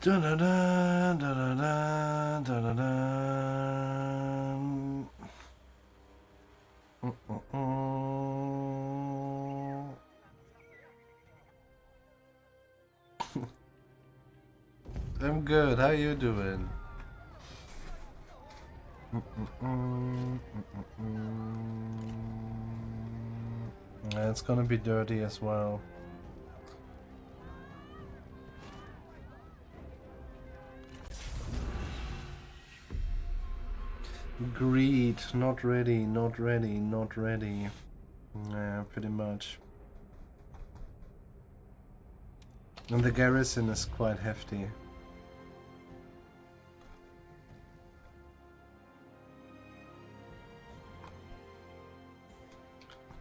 Dun dun dun dun dun dun dun dun dun. I'm good. How you doing? Yeah, it's gonna be dirty as well. Greed, not ready, not ready, not ready. Yeah, pretty much. And the garrison is quite hefty.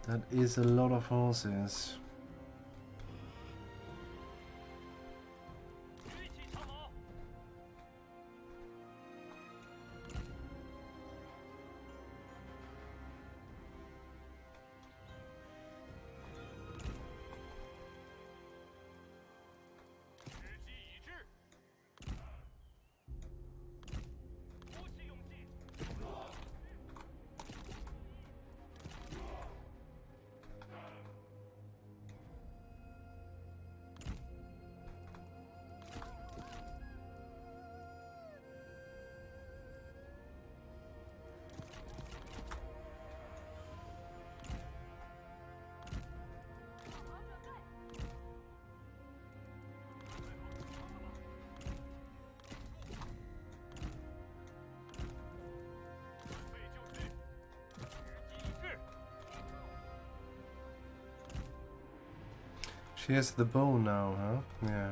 That is a lot of horses. She has the bow now, huh? Yeah.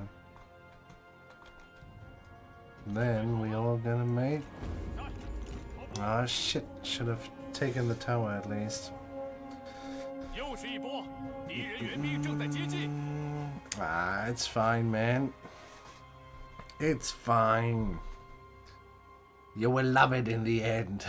Then we all gonna make... Ah, shit. Should have taken the tower at least. Ah, it's fine, man. It's fine. You will love it in the end.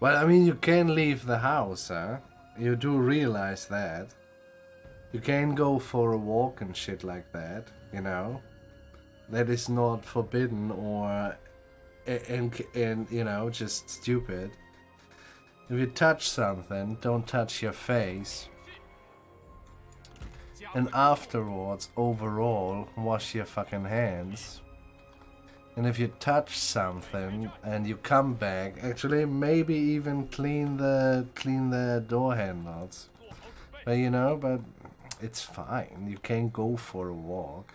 Well, I mean, you can leave the house, huh? You do realize that. You can go for a walk and shit like that, you know? That is not forbidden or, and you know, just stupid. If you touch something, don't touch your face. And afterwards, overall, wash your fucking hands. And if you touch something and you come back, actually maybe even clean the door handles. But you know, but it's fine. You can go for a walk.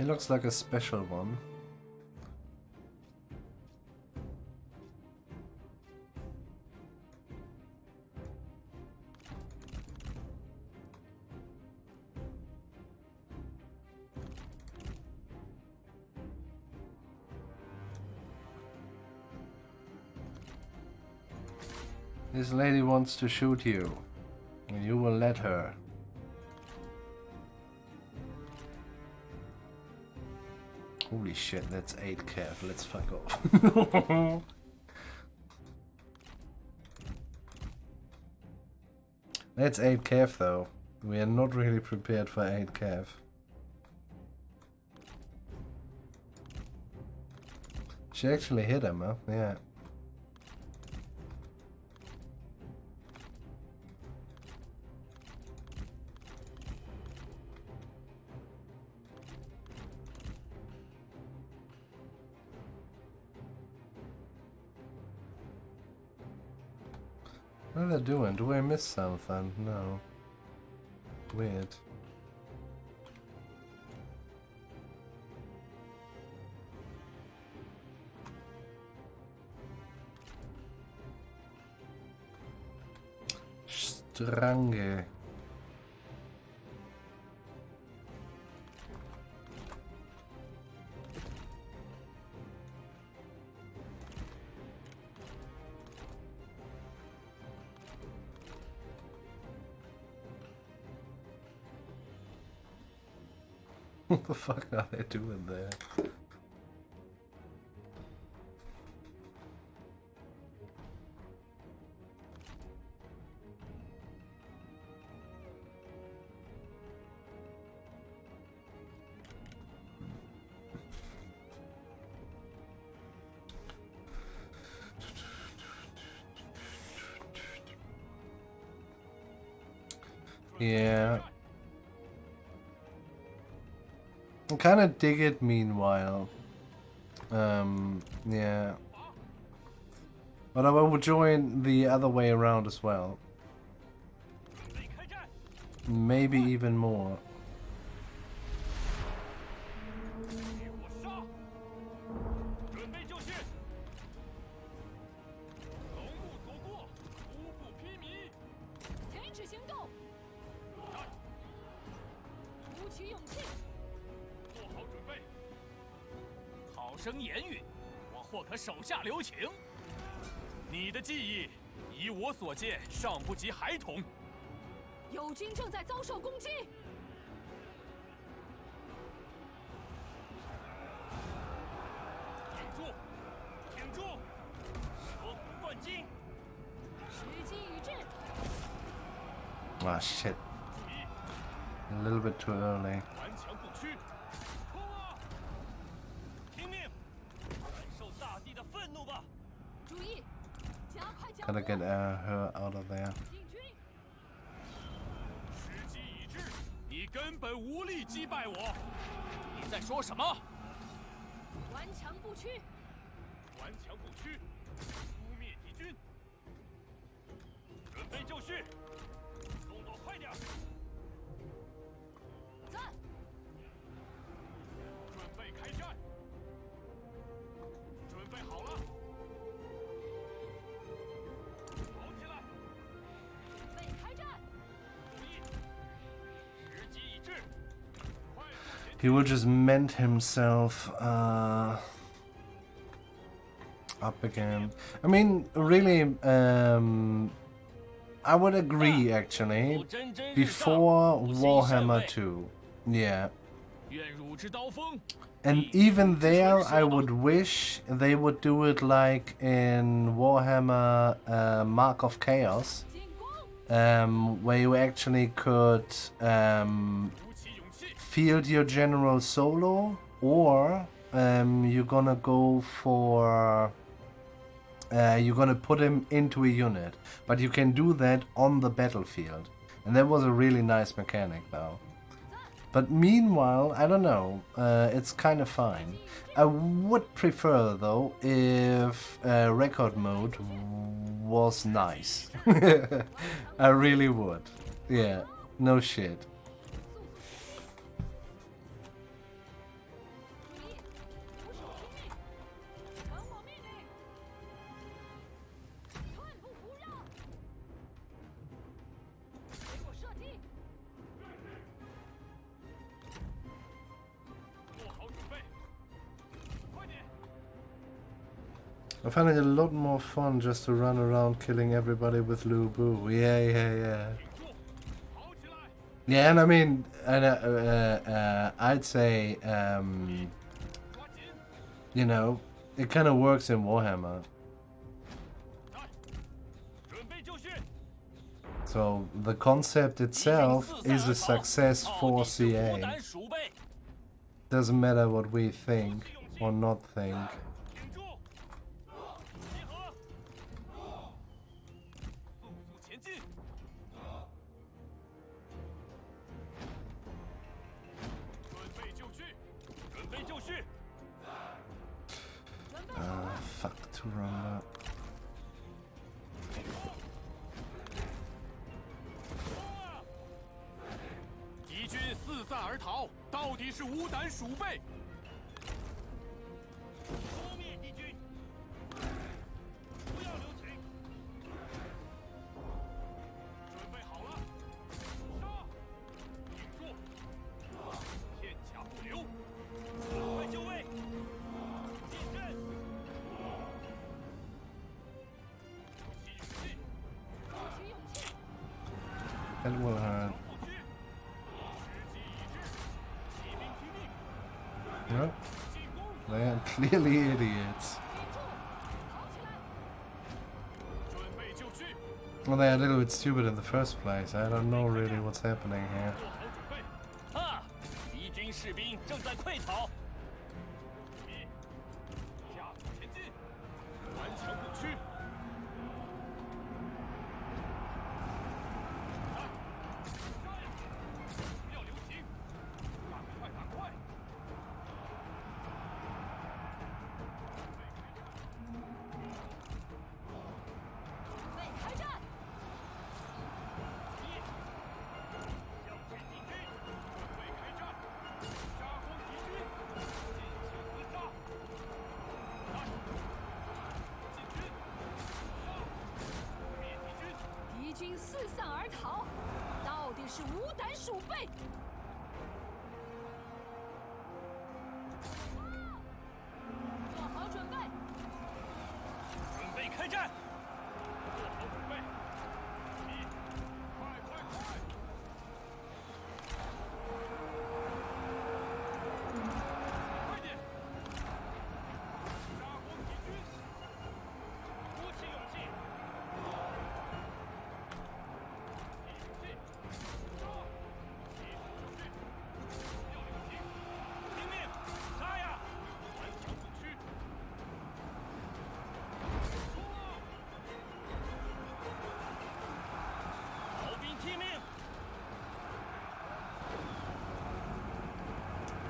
It looks like a special one. This lady wants to shoot you. You will let her. Holy shit, that's 8 cav. Let's fuck off. That's 8 cav though. We are not really prepared for 8 cav. She actually hit him, huh? Yeah. What are they doing? Do I miss something? No. Weird. Strange. What the fuck are they doing there? Yeah. I kind of dig it meanwhile. Yeah. But I will join the other way around as well. Maybe even more. Ah, shit. A little bit too early. Gotta get her out of there. He will just mend himself up again. I mean, really, I would agree actually. Before Warhammer 2, yeah. And even there, I would wish they would do it like in Warhammer Mark of Chaos, where you actually could field your general solo, or you're gonna go for you're gonna put him into a unit, but you can do that on the battlefield, and that was a really nice mechanic though. But meanwhile, I don't know, it's kind of fine. I would prefer though if record mode was nice. I really would. Yeah, no shit. I find it a lot more fun just to run around killing everybody with Lu Bu. Yeah. Yeah, and I mean, I'd say, you know, it kind of works in Warhammer. So the concept itself is a success for CA. Doesn't matter what we think or not think. to run that. That will hurt. Well, they are clearly idiots. Well, they are a little bit stupid in the first place. I don't know really what's happening here.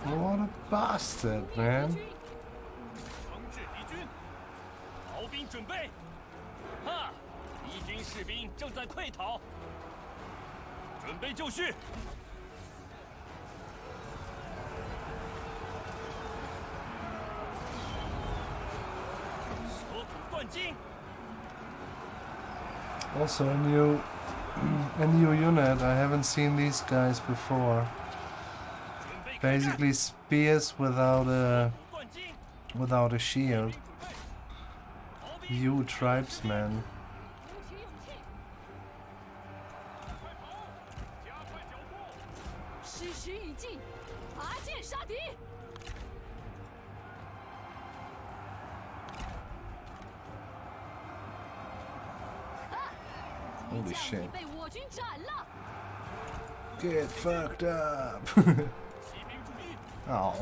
What a bastard, man. Also a new unit. I haven't seen these guys before. Basically spears without a shield. You tribesmen. Holy shit. Get fucked up. Oh.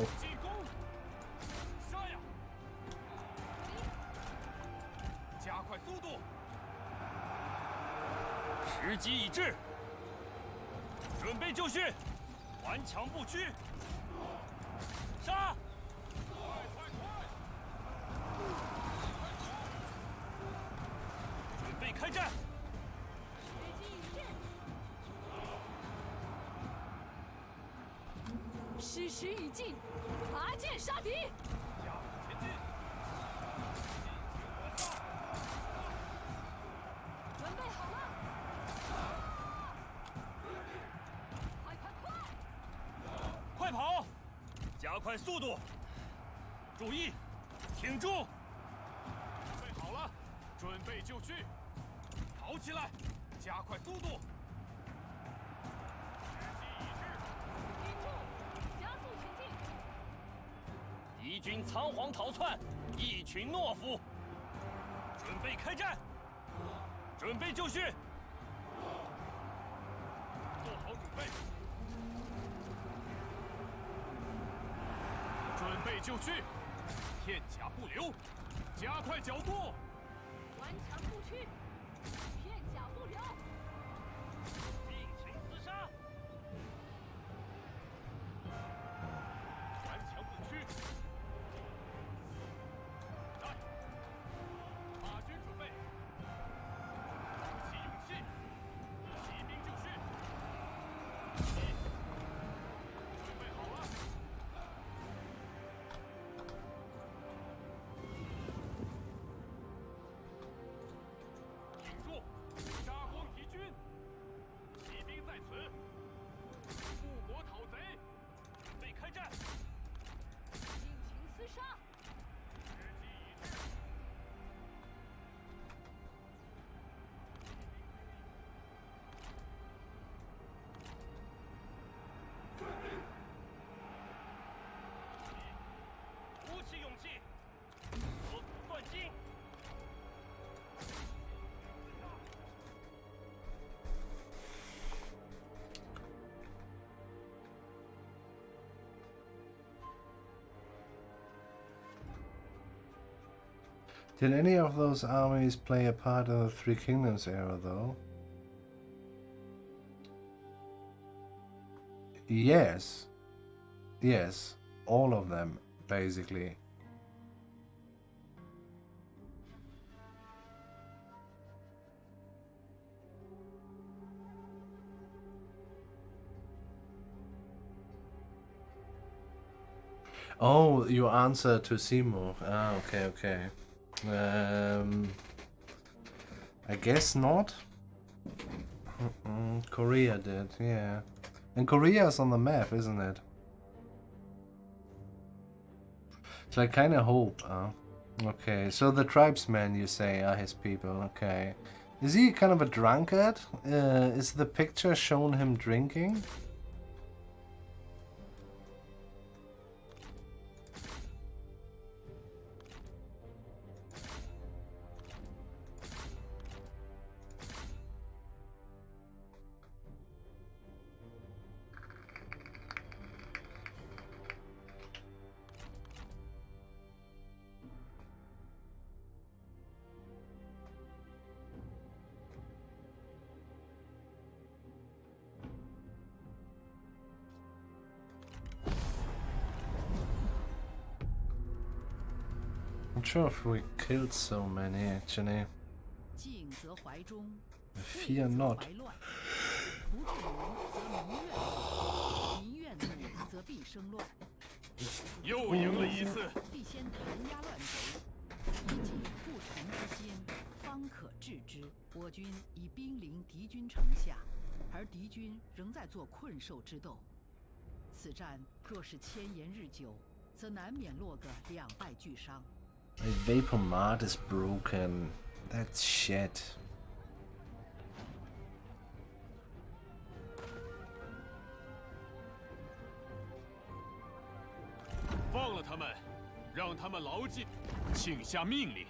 Did any of those armies play a part in the Three Kingdoms era, though? Yes. Yes. All of them, basically. Oh, your answer to Seymour. Ah, okay, okay. I guess not. Korea did, yeah. And Korea's on the map, isn't it? So I kind of hope. Okay, so the tribesmen, you say, are his people. Okay. Is he kind of a drunkard? Is the picture showing him drinking? I'm sure if we killed so many, actually. Fear not. 又赢了一次。必先弹压乱贼，以己不臣之心，方可治之。我军已兵临敌军城下，而敌军仍在做困兽之斗。此战若是千言日久，则难免落个两败俱伤。 My vapor mart is broken. That's shit. 放了他们，让他们牢记，请下命令。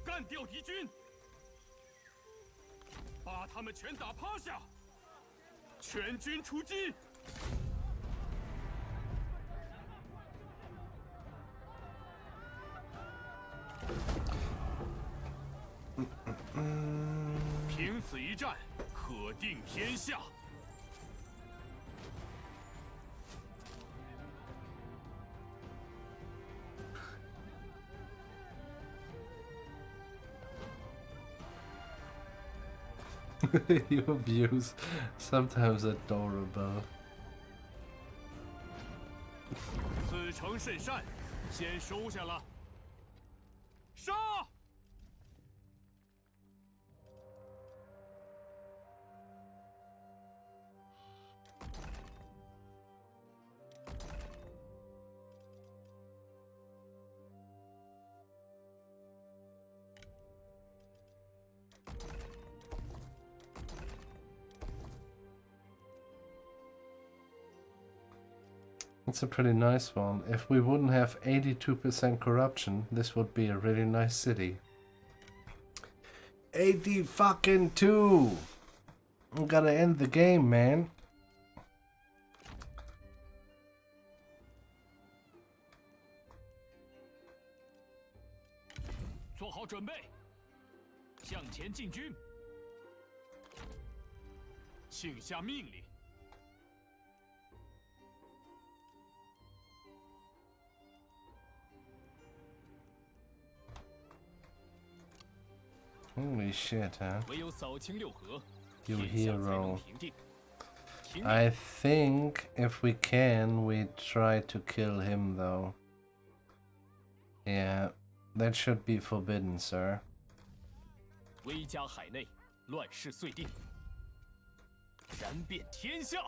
干掉敌军，把他们全打趴下，全军出击！凭此一战，可定天下。 Your views sometimes adorable. 此城甚善，先收下了。杀！It's a pretty nice one. If we wouldn't have 82% corruption, this would be a really nice city. 80 fucking 2! We gotta end the game, man. 做好准备，向前进军。请下命令。Holy shit, huh? 唯有扫清六合， You 天下才能 hero. 平定。停 I think if we can, we try to kill him though. Yeah, that should be forbidden, sir. 威加海内，乱世遂定，燃遍天下。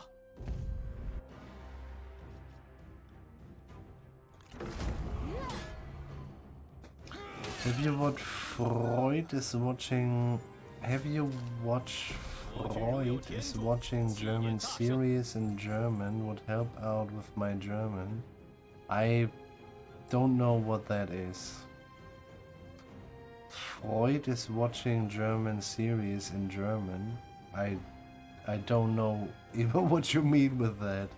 Have you watched Freud is watching? Have you watched Freud is watching German series in German? Would help out with my German. I don't know what that is. Freud is watching German series in German. I don't know even what you mean with that.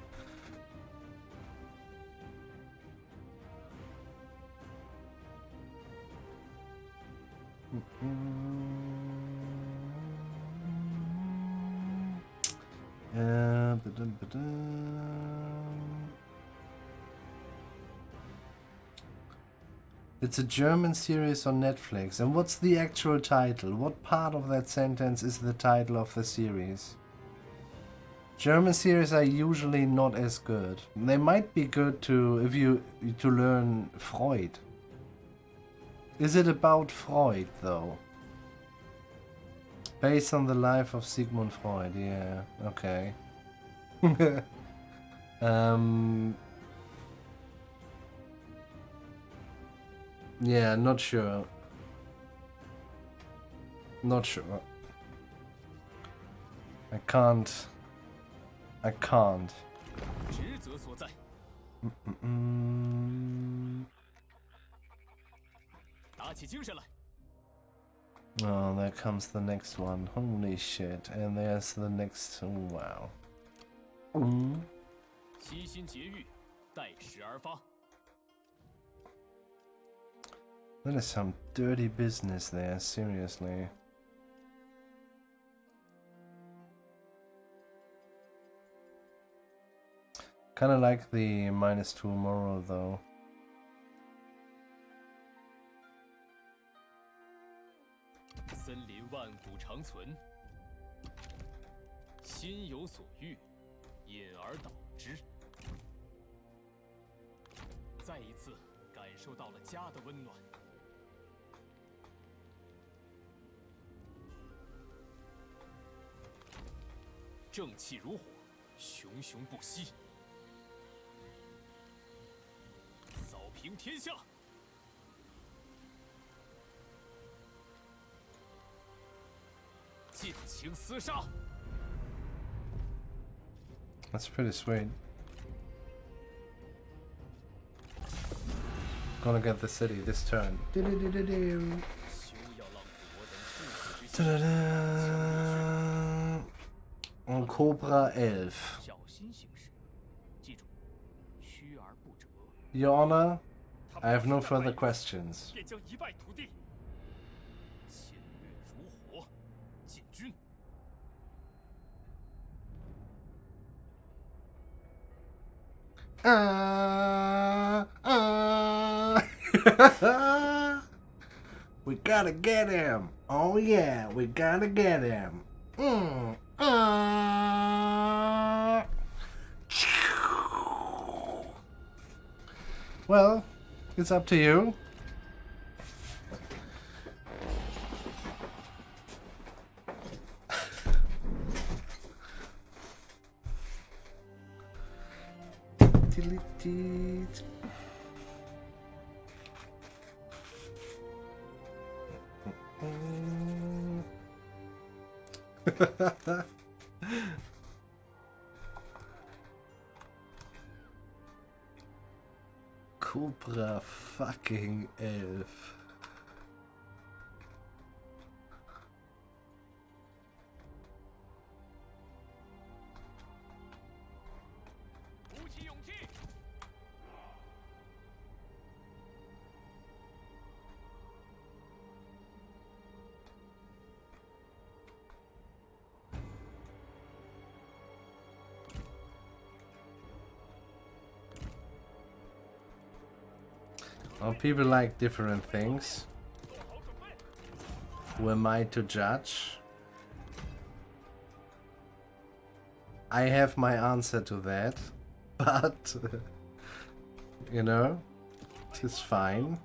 It's a German series on Netflix. And what's the actual title? What part of that sentence is the title of the series? German series are usually not as good. They might be good to learn Freud. Is it about Freud though? Based on the life of Sigmund Freud, yeah, okay. Yeah, not sure. Not sure. I can't. 职责所在。打起精神来。 Oh, there comes the next one. Holy shit. And there's the next. Oh, wow. 悉心节欲，待时而发。 That is some dirty business there, seriously. Kinda like the -2 moral though. 森林万古长存，心有所欲，因而导之。再一次感受到了家的温暖。正气如火，熊熊不息，扫平天下。 尽情厮杀。 That's pretty sweet. Gonna get the city this turn. On Cobra 11. 小心行事，记住，屈而不折。 Your Honor, I have no further questions. 便将一败涂地。侵略如火，进军。 We gotta get him. Oh yeah, we gotta get him. Well, it's up to you. Cobra fucking 11. 鼓起勇气。 Well, people like different things. Who am I to judge? I have my answer to that, but you know, it's fine.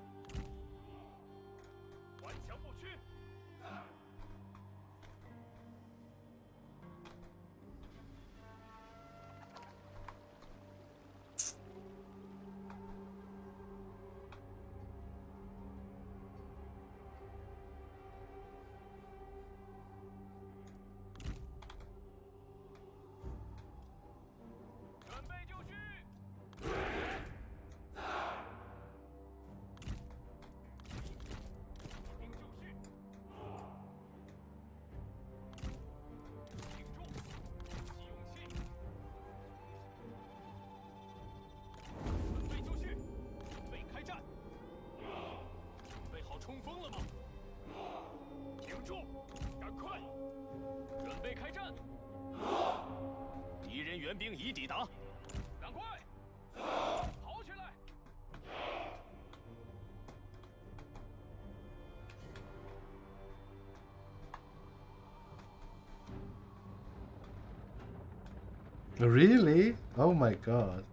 Really? Oh my god.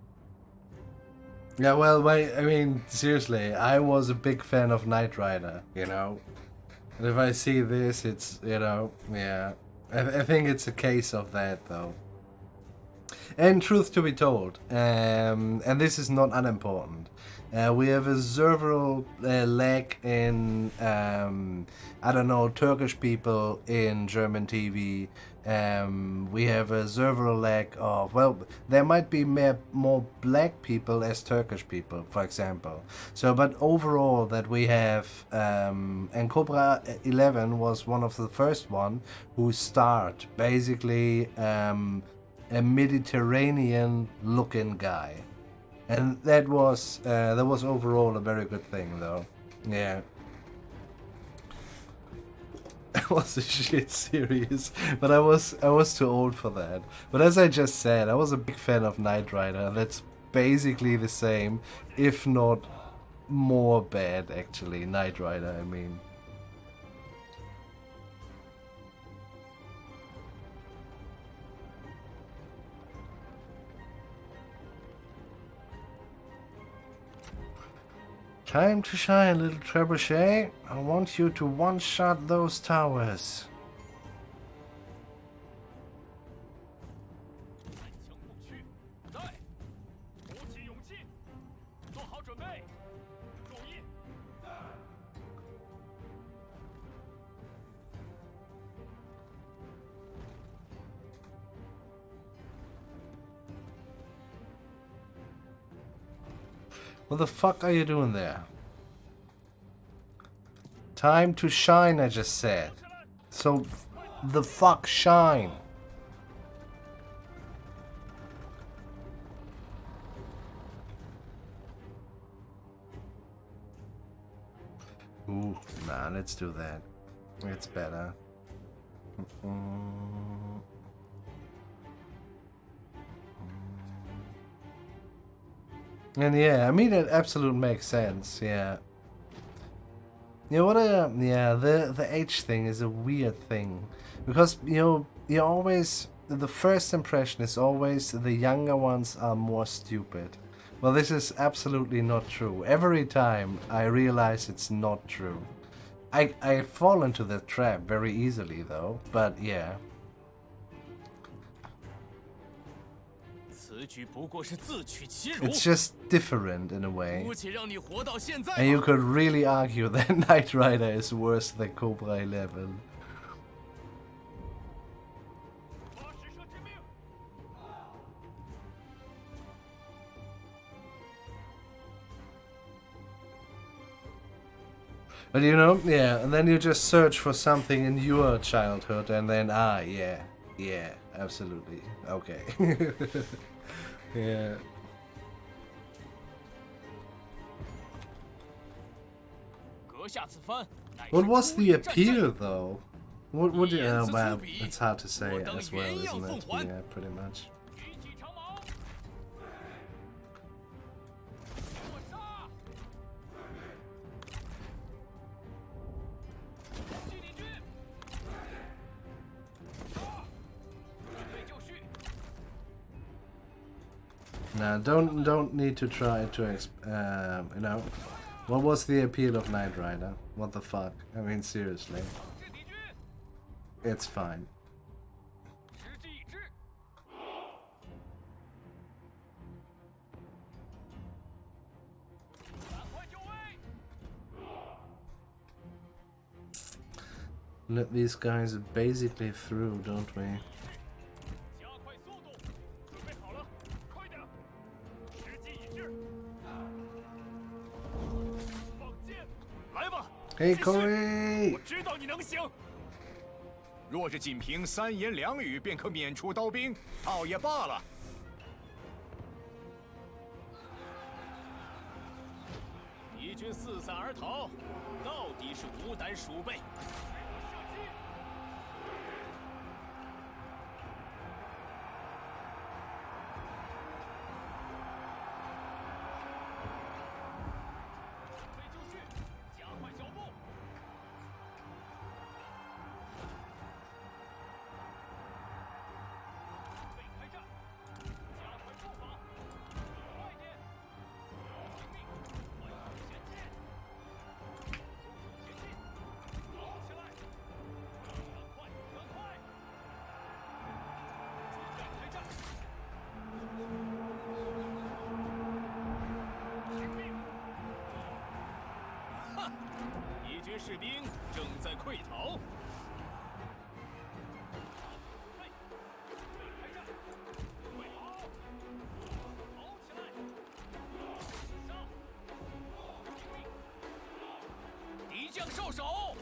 Yeah, well, I mean, seriously, I was a big fan of Knight Rider, you know? And if I see this, it's, you know, yeah. I think it's a case of that, though. And truth to be told, and this is not unimportant, we have a several lag in, I don't know, Turkish people in German TV. We have a several lag of, well, there might be more black people as Turkish people, for example. So, but overall that we have, and Cobra 11 was one of the first one who start basically a Mediterranean looking guy, and that was overall a very good thing, though. Yeah. It was a shit series, but I was too old for that. But as I just said, I was a big fan of Knight Rider. That's basically the same, if not more bad, actually. Knight Rider, I mean. Time to shine, little trebuchet. I want you to one-shot those towers. What the fuck are you doing there? Time to shine, I just said. So, the fuck shine. Ooh, nah, let's do that. It's better. And yeah, I mean, it absolutely makes sense, yeah. You know what, yeah, the age thing is a weird thing. Because, you know, you always, the first impression is always the younger ones are more stupid. Well, this is absolutely not true. Every time I realize it's not true. I fall into the trap very easily, though, but yeah. It's just different in a way. And you could really argue that Knight Rider is worse than Cobra 11. But you know, yeah, and then you just search for something in your childhood and then, yeah, absolutely, okay. Yeah. What was the appeal, though? What would you? Well, it's hard to say as well, isn't it? Yeah, pretty much. Now, don't need to try to you know, what was the appeal of Knight Rider? What the fuck? I mean, seriously, it's fine. Let these guys basically through, don't we? Hey, Corey! 我知道你能行。若是仅凭3言2语便可免除刀兵，倒也罢了。敌军四散而逃，到底是无胆鼠辈。士兵正在溃逃。敌将受手。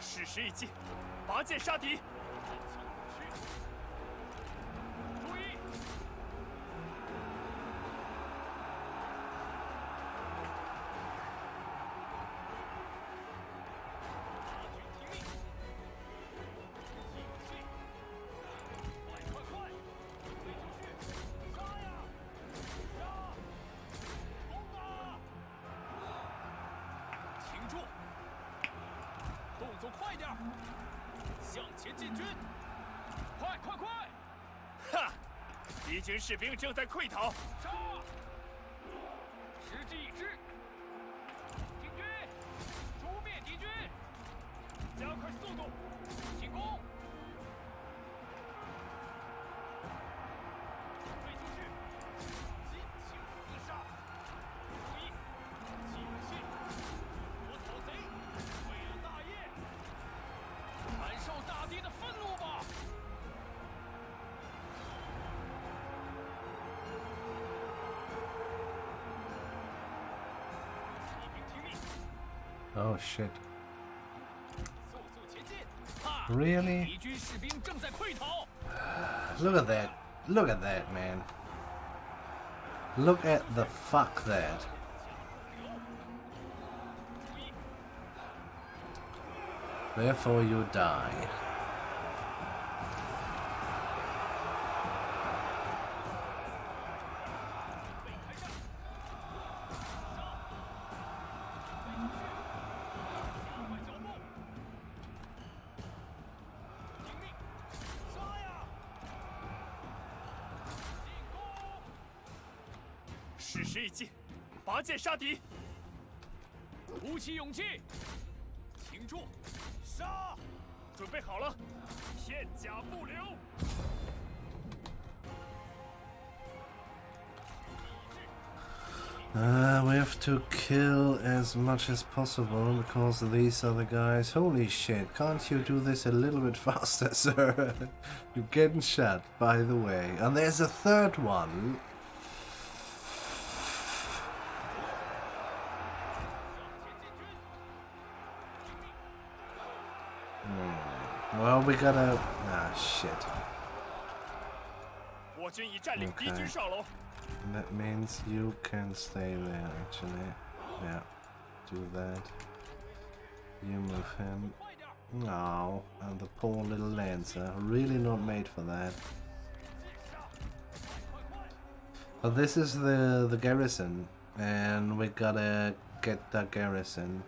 矢石一击，拔剑杀敌。注意！大军听命，快快快，飞出去，杀呀！杀！攻啊！停住！ 动作快点，向前进军！快快快！哈！敌军士兵正在溃逃。杀！时机已至，进军！诛灭敌军！加快速度，进攻！飞出去，尽情厮杀！注意，气武器，我讨贼！ 为了大业，感受大地的愤怒吧！一兵听命。Oh shit! 速速前进！ Really? 敌军士兵正在溃逃。Look at that! Look at that, man! Look at the fuck that! Therefore you die.矢石一击，拔剑杀敌。鼓起勇气，停住！ 杀！准备好了，片甲不留。We have to kill as much as possible because these are the guys. Holy shit, can't you do this a little bit faster, sir? You're getting shot, by the way. And there's a third one. Well, we gotta... Ah, shit. 我军已占领敌军上楼。 That means you can stay there, actually. Yeah, do that. You move him. No, and the poor little Lancer. Really not made for that. But this is the garrison, and we gotta get the garrison.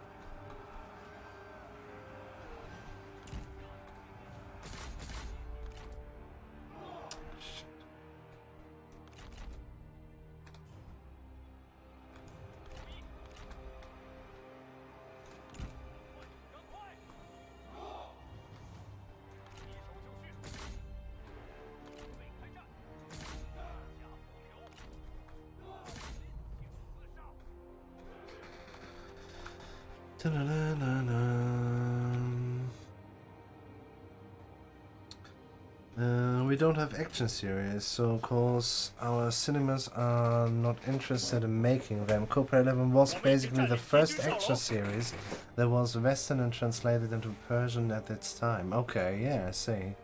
We don't have action series, so of course our cinemas are not interested in making them. Cobra 11 was basically the first action series that was Western and translated into Persian at its time. Okay, yeah, I see.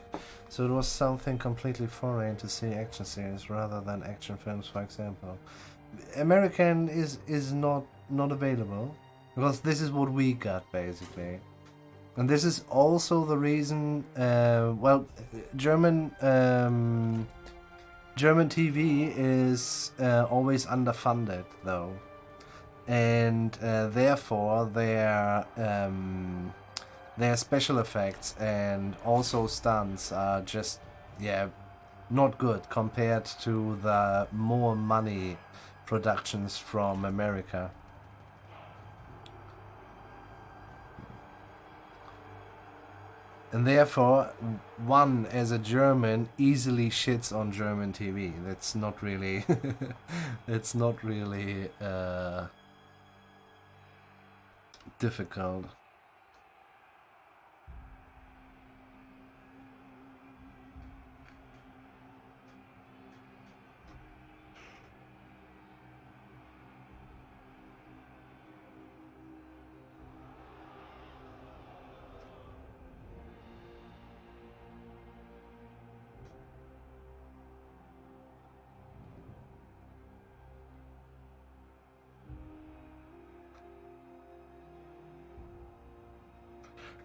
So it was something completely foreign to see action series rather than action films, for example. American is not available because this is what we got basically. And this is also the reason, well, German TV is always underfunded, though, and therefore their special effects and also stunts are just, yeah, not good compared to the more money productions from America. And therefore, one as a German easily shits on German TV. That's not really, it's not really difficult.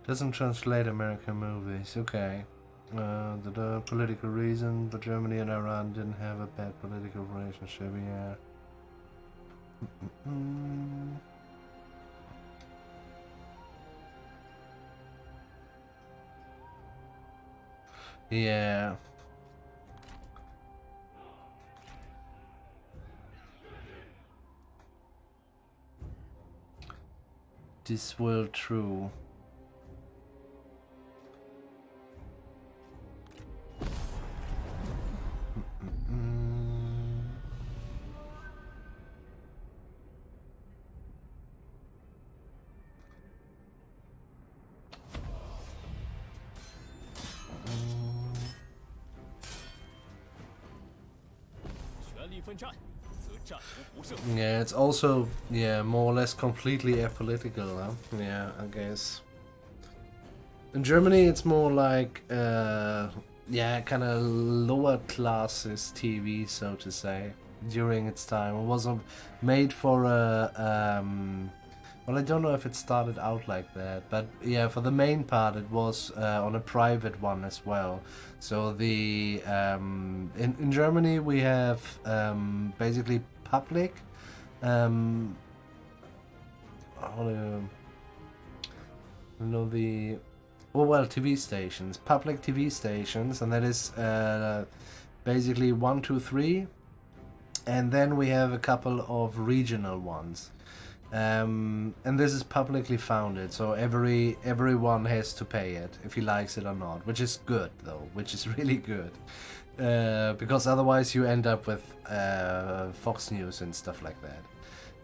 Doesn't translate American movies. Okay. The political reason, but Germany and Iran didn't have a bad political relationship. Yeah. Yeah. This will true. Yeah, it's also, yeah, more or less completely apolitical, huh? Yeah, I guess. In Germany, it's more like, yeah, kind of lower classes TV, so to say, during its time. It wasn't made for a, well, I don't know if it started out like that, but yeah, for the main part, it was on a private one as well. So the in Germany we have basically public, how do you know the well TV stations, public TV stations, and that is basically 1, 2, 3, and then we have a couple of regional ones. And this is publicly founded, so everyone has to pay it if he likes it or not, which is good though, which is really good, because otherwise you end up with Fox News and stuff like that.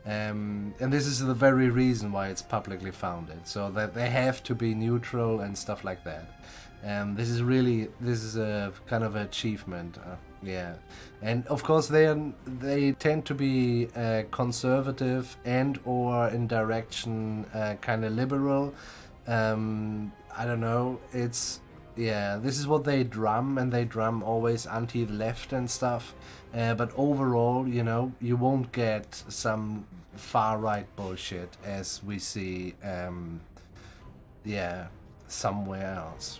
And this is the very reason why it's publicly founded, so that they have to be neutral and stuff like that. This is a kind of achievement, yeah. And of course they tend to be conservative and or in direction kind of liberal. I don't know. It's Yeah, this is what they drum, and they drum always anti-left and stuff. But overall, you know, you won't get some far-right bullshit as we see, yeah, somewhere else.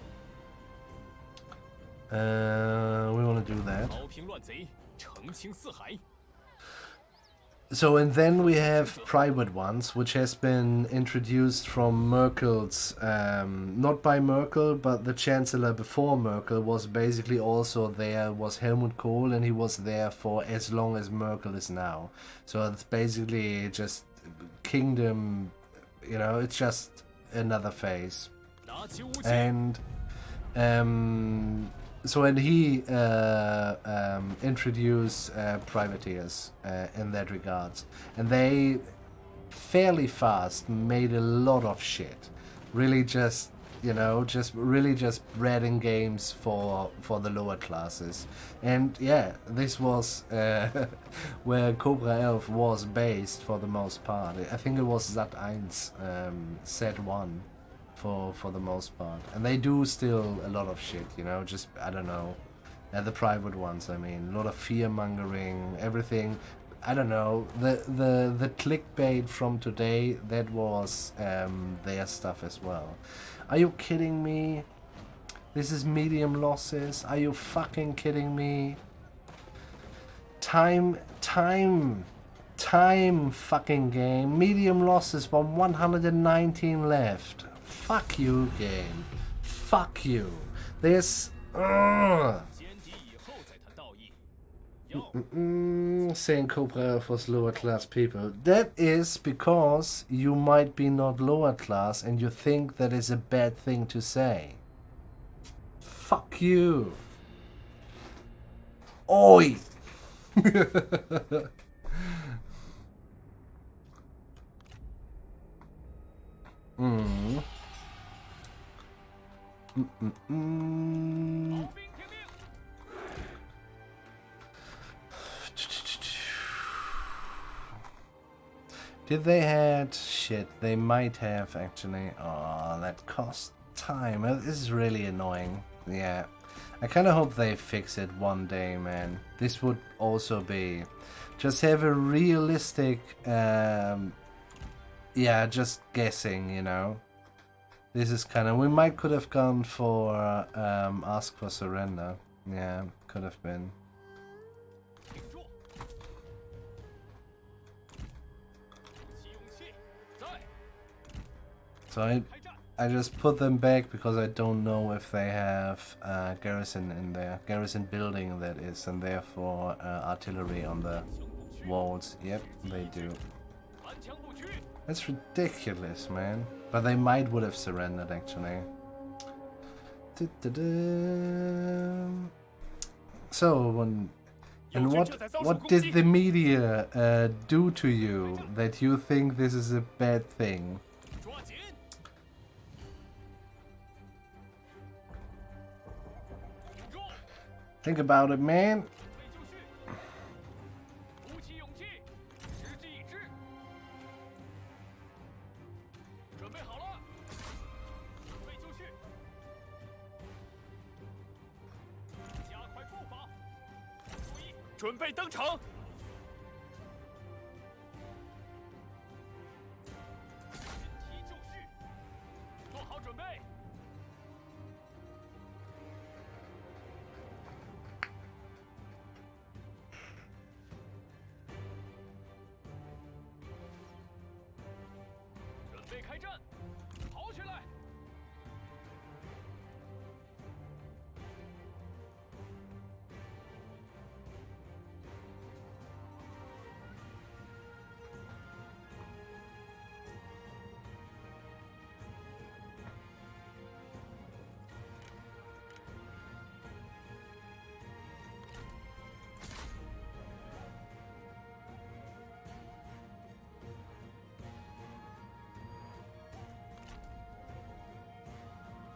We want to do that. 朝平乱贼，澄清四海。 So, and then we have private ones, which has been introduced from Merkel's, not by Merkel, but the chancellor before Merkel was basically also there, was Helmut Kohl, and he was there for as long as Merkel is now. So it's basically just kingdom, you know, it's just another phase. 拿起武器。 And so when he introduced privateers in that regards, and they fairly fast made a lot of shit, really just, you know, just really just breeding games for the lower classes. And yeah, this was where Cobra Elf was based for the most part. I think it was Sat.1, Z1 for the most part, and they do still a lot of shit, you know, just, I don't know, the private ones, I mean, a lot of fear mongering, everything. I don't know, the clickbait from today, that was their stuff as well. Are you kidding me? This is medium losses. Are you fucking kidding me? Time fucking game. Medium losses, but 119 left. Fuck you, game. Fuck you. There's... 歼敌以后再谈道义。要 saying Cobra was lower class people. That is because you might be not lower class and you think that is a bad thing to say. Fuck you. Oi! Mm. 逃兵听命。 Did they had shit? They might have actually. Oh, that cost time. This is really annoying. Yeah, I kind of hope they fix it one day, man. This would also be just have a realistic. Yeah, just guessing, you know. This is kind of... We might could have gone for ask for surrender. Yeah, could have been. 挺住！鼓起勇气，在 So 开战！ I just put them back because I don't know if they have garrison in there, garrison building that is, and therefore artillery on the walls. Yep, they do. 顽强不屈。 That's ridiculous, man. But they might would have surrendered actually. So when and what did the media do to you that you think this is a bad thing? 抓紧！挺住！ Think about it, man. 准备就绪！鼓起勇气，持之以智。准备好了，准备就绪。加快步伐，注意，准备登场。进题就绪，做好准备。 准备开战，跑起来！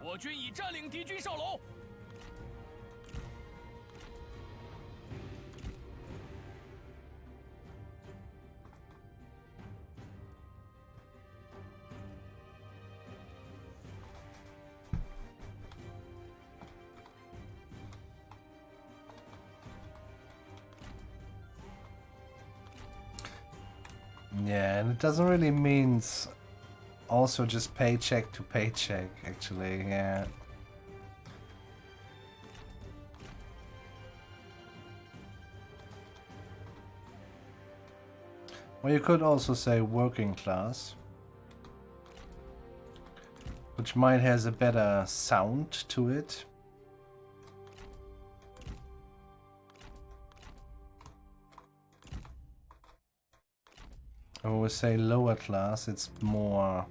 我军已占领敌军哨楼。Yeah, and it doesn't really mean also just paycheck to paycheck, actually, yeah. Well, you could also say working class, which might has a better sound to it. I always say lower class, it's more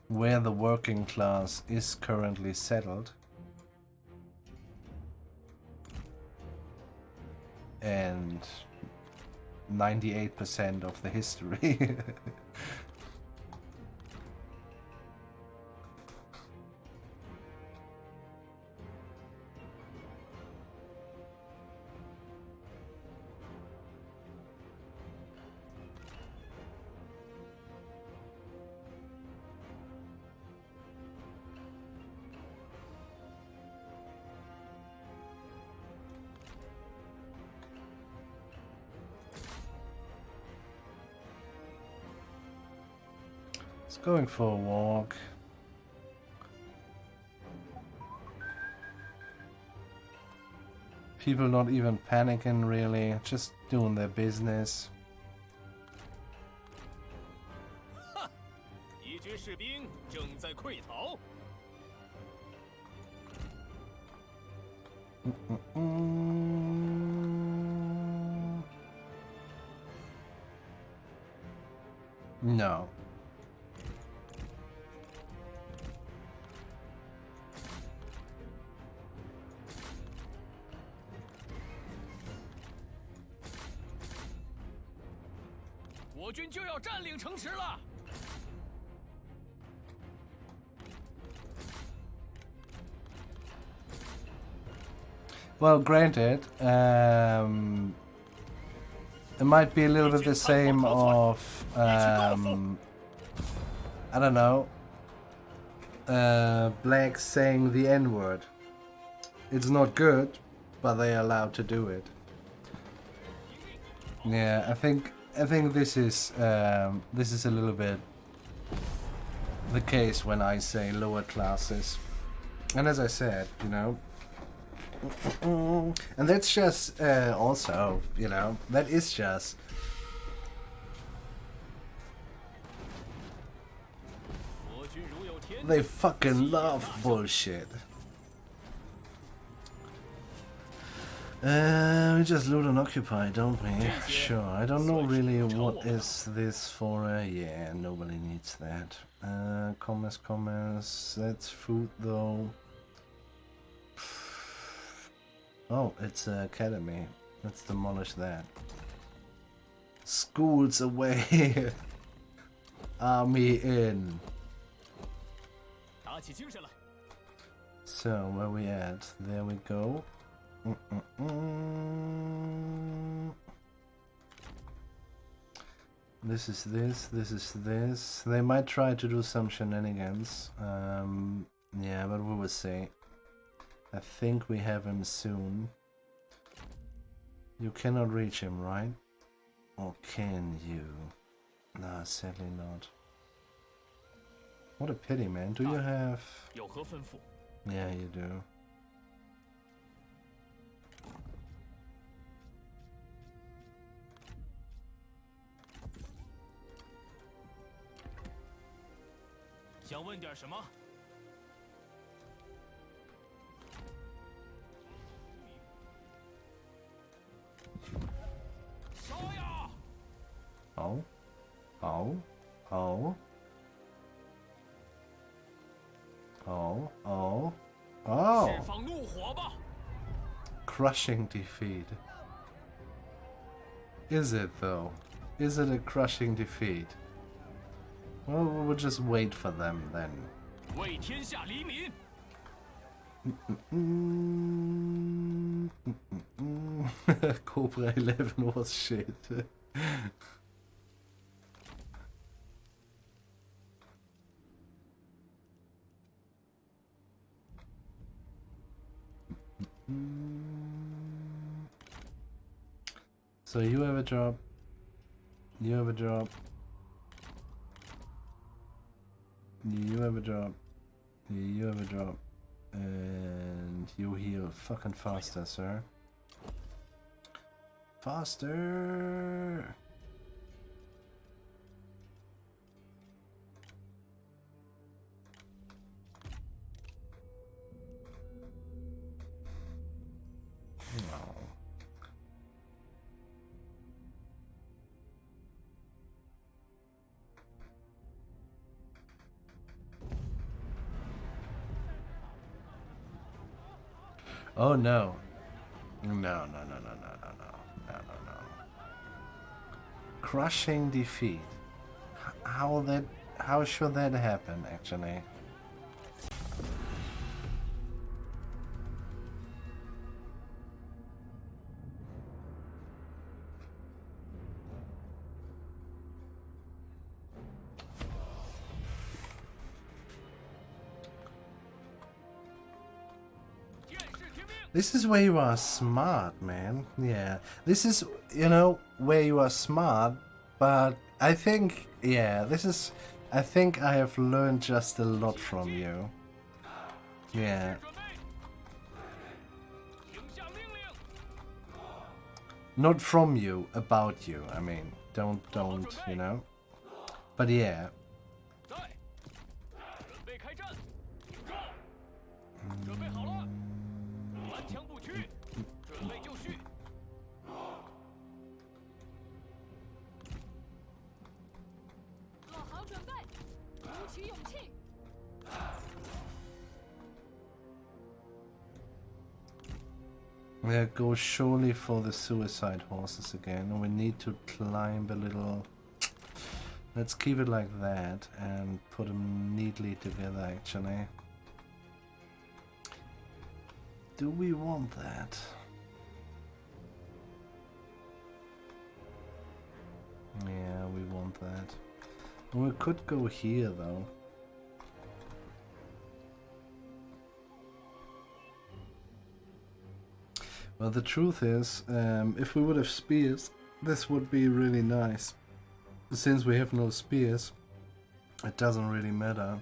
where the working class is currently settled. And 98% of the history. It's going for a walk. People not even panicking really, just doing their business. 敌军士兵正在溃逃。 No.我军就要占领城池了。 Well, granted, it might be a little bit the same of, I don't know, blacks saying the N-word. It's not good, but they're allowed to do it. Yeah, I think this is a little bit the case when I say lower classes, and as I said, you know. And that's just also, you know, that is just they fucking love bullshit. We just loot and occupy, don't we? Sure. I don't know really what is this for. Yeah, nobody needs that. Commerce. That's food though. Oh, it's an academy. Let's demolish that. Schools away. Army in. So, where we at? There we go. This is this, this is this. They might try to do some shenanigans. Yeah, but we will see. I think we have him soon. You cannot reach him, right? Or can you? Nah, sadly not. What a pity, man. Do you have... Yeah, you do. Oh. Oh. Oh. Oh. Oh. Oh. Crushing defeat. Is it though? Is it a crushing defeat? Well, we'll just wait for them then. Cobra 11 was shit. So you have a job. You have a drop. You have a drop. You have a drop. And you heal fucking faster, sir. Faster! No. Oh no. No, no, no, no, no, no, no, no, no, no. Crushing defeat. How should that happen, actually? This is where you are smart, man. Yeah. This is, you know, where you are smart, but I think, yeah, this is... I think I have learned just a lot from you. Yeah. Not from you, about you. I mean, don't, you know. But yeah. Yeah, go surely for the suicide horses again. We need to climb a little. Let's keep it like that and put them neatly together, actually. Do we want that? Yeah, we want that. We could go here, though. Well, the truth is, if we would have spears, this would be really nice. Since we have no spears, it doesn't really matter.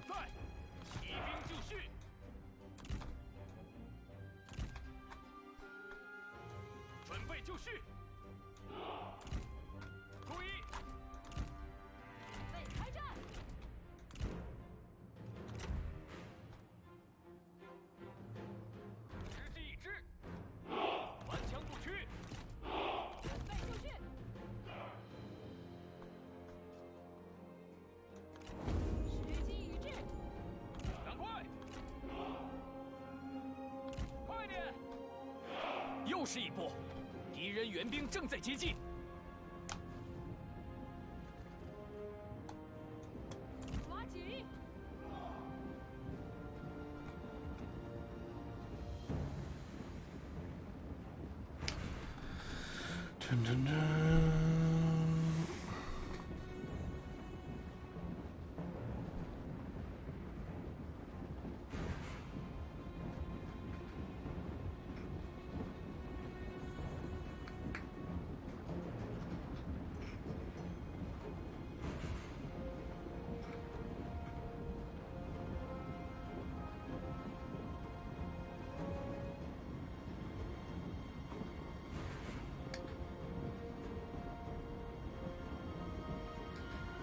Dun, dun, dun.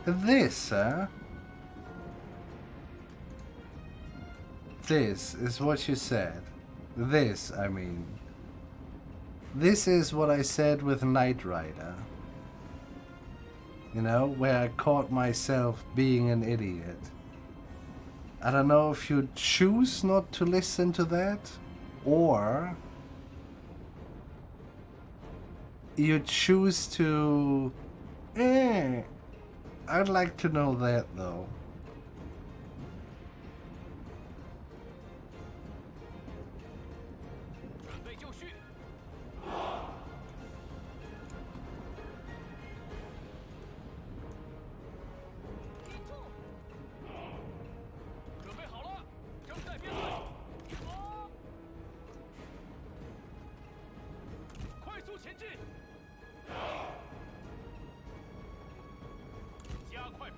This, This is what you said. This, I mean. This is what I said with Knight Rider. You know, where I caught myself being an idiot. I don't know if you choose not to listen to that, or you choose to... I'd like to know that, though.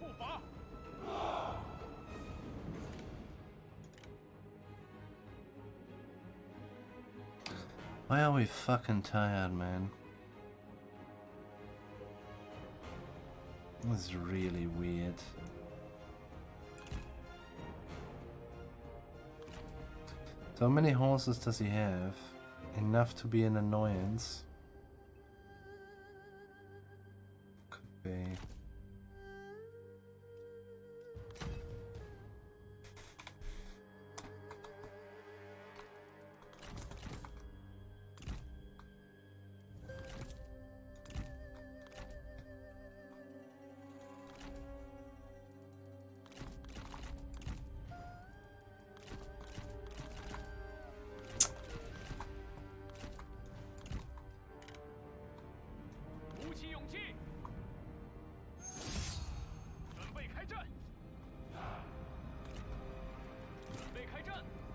步伐。Why are we fucking tired, man? This is really weird. So many horses does he have? Enough to be an annoyance. Could be.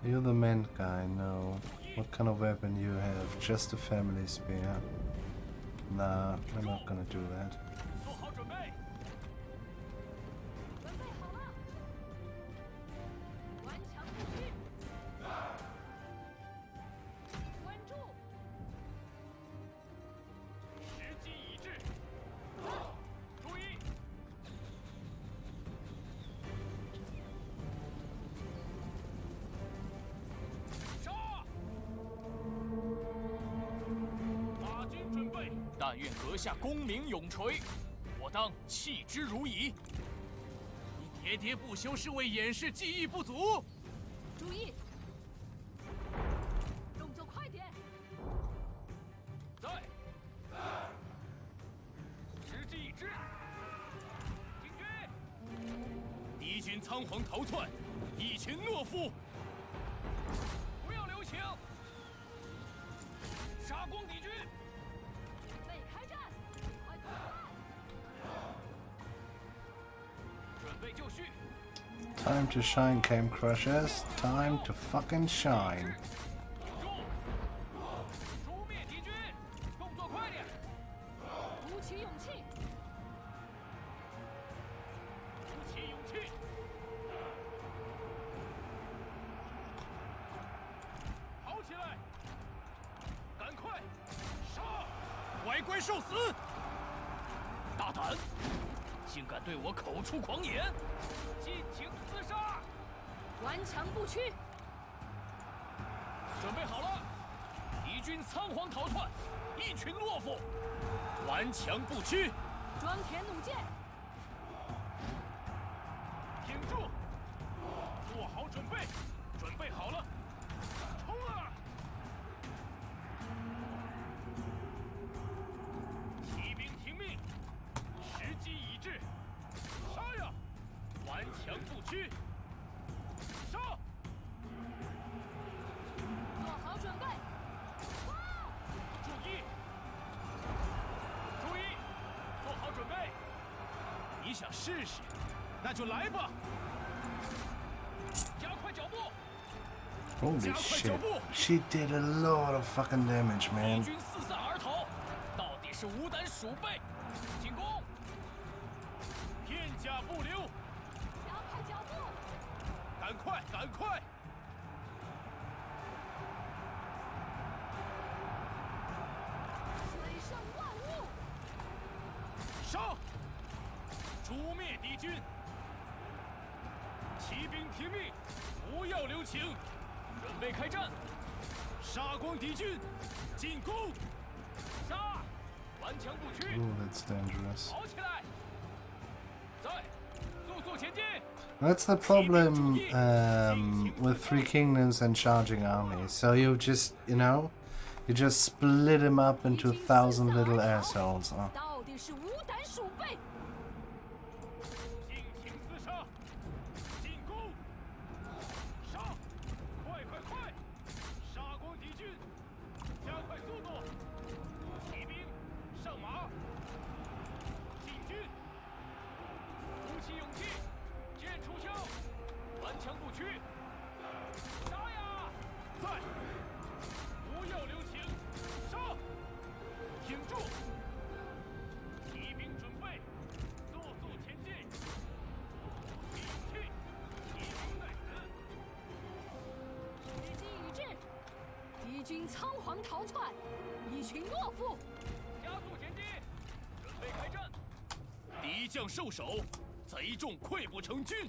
You're the man guy, no. What kind of weapon you have? Just a family spear. Nah, I'm not gonna do that.但愿阁下功名永垂，我当弃之如矣。你喋喋不休是为掩饰技艺不足？注意，动作快点！在，时机已至，进军！敌军仓皇逃窜，一群懦夫！不要留情！杀光敌军！ Time to shine, Cam Crushers. Time to fucking shine. 诛灭敌军，动作快点！鼓起勇气！鼓起勇气！跑起来！赶快杀！乖乖受死！大胆！ 竟敢对我口出狂言，尽情厮杀！顽强不屈！准备好了！敌军仓皇逃窜，一群懦夫，顽强不屈！装填弩箭！挺住！做好准备！准备好了，冲啊！骑兵听命！ 时机已至，杀呀！顽强不屈，杀！做好准备！注意！注意！做好准备！你想试试？那就来吧！加快脚步！ Holy shit. She did a lot of fucking damage, 敌 man. 军四散而逃，到底是无胆鼠辈！进攻！ 片甲不留，加快脚步！赶快，赶快！水胜万物！杀！诛灭敌军！骑兵听命，不要留情，准备开战！杀光敌军，进攻！杀！顽强不屈！ Ooh, that's dangerous. 跑起来！ That's the problem with Three Kingdoms and charging armies. So you just, you know, you just split them up into 1,000 little assholes. 到底是无胆鼠辈！尽情厮杀，进攻！杀！快快快！杀光敌军！加快速度！骑兵上马！进军！ 鼓起勇气，剑出鞘，顽强不屈，杀呀！在，不要留情，杀！挺住！骑兵准备，速速前进！军仓皇逃窜，一群懦夫！加速前进，准备开战！敌将受首，贼众溃不成军。准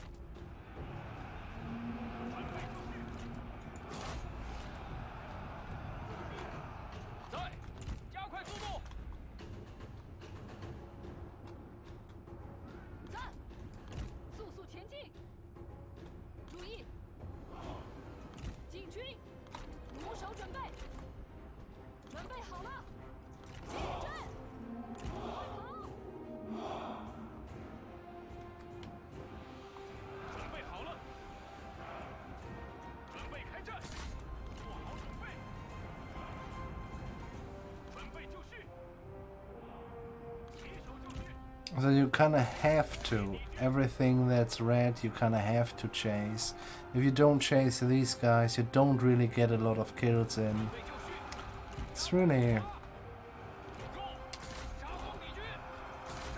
备就绪。在，加快速度。在，速速前进！注意，进军，弩手准备，准备好了，进阵，快跑！准备好了，准备开战，做好准备，准备就绪，起手就绪。So you kind of have to. Everything that's red, you kind of have to chase. If you don't chase these guys, you don't really get a lot of kills in. It's really... 攻！杀光敌军！杀！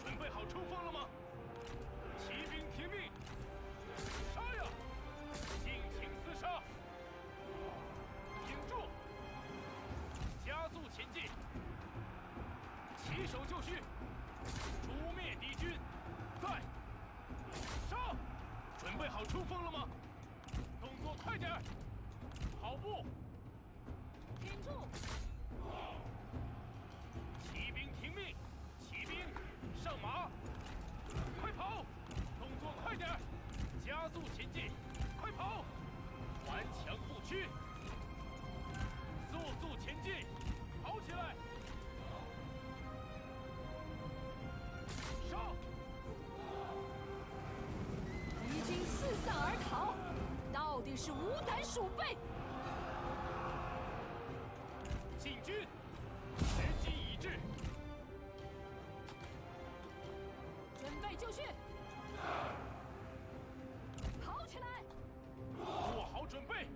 准备好冲锋了吗？骑兵听命！杀呀！尽情厮杀！挺住！加速前进！起手就绪！诛灭敌军！在！杀！准备好冲锋了吗？动作快点儿！跑步！挺住！骑兵听命！骑兵上马！快跑！动作快点儿！加速前进！快跑！顽强不屈！速速前进！跑起来！上！敌军四散而逃，到底是无胆鼠辈！进军！时机已至！准备就绪，跑起来！做好准备！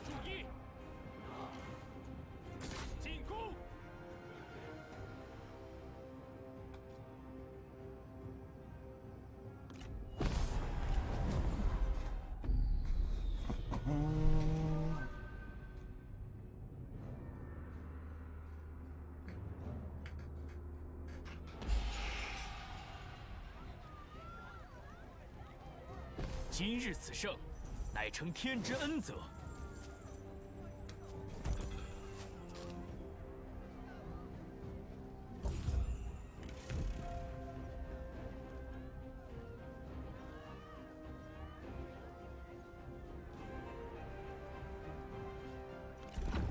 注意！进攻！今日此胜，乃承天之恩泽。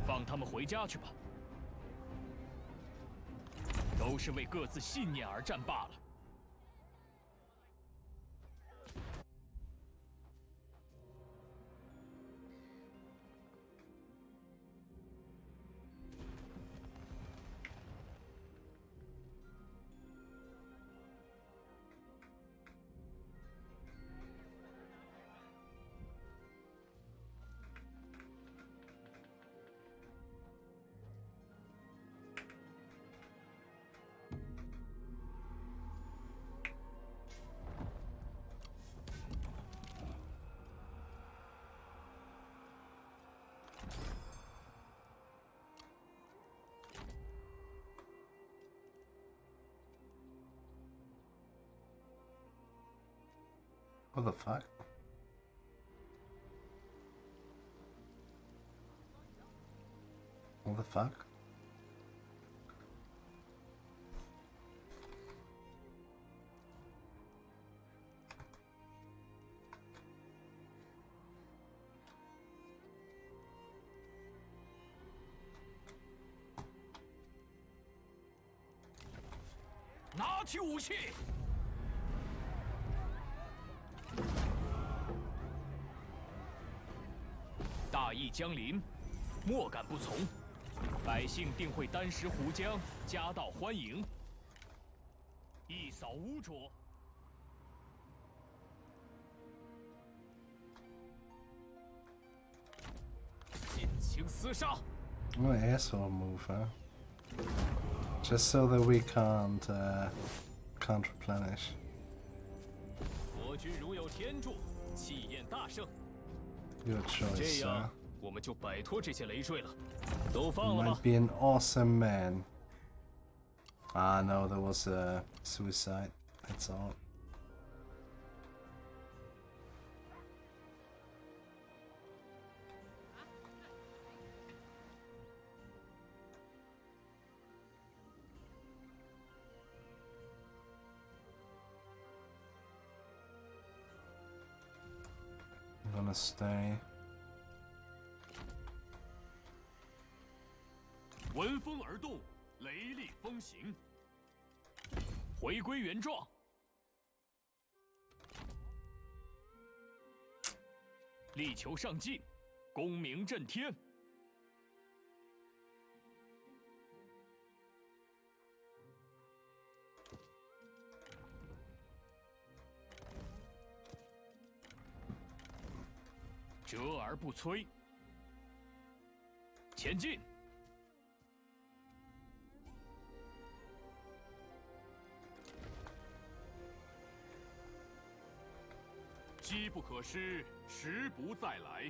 放他们回家去吧，都是为各自信念而战罢了。What the fuck? What the fuck?拿起武器！大义将临，莫敢不从。百姓定会丹食湖江，夹道欢迎，一扫污浊。尽情厮杀！ What an asshole move, huh? Just so that we can't can't replenish. 国君如有天助，气焰大胜。 Your choice, 这 sir. 样我们就摆脱这些累赘了。都放了 Might 吧。 be an awesome man. Ah, no, there was a suicide. That's all. I'm gonna stay. 闻风而动，雷厉风行。回归原状。力求上进，功名震天。折而不摧，前进！机不可失，时不再来。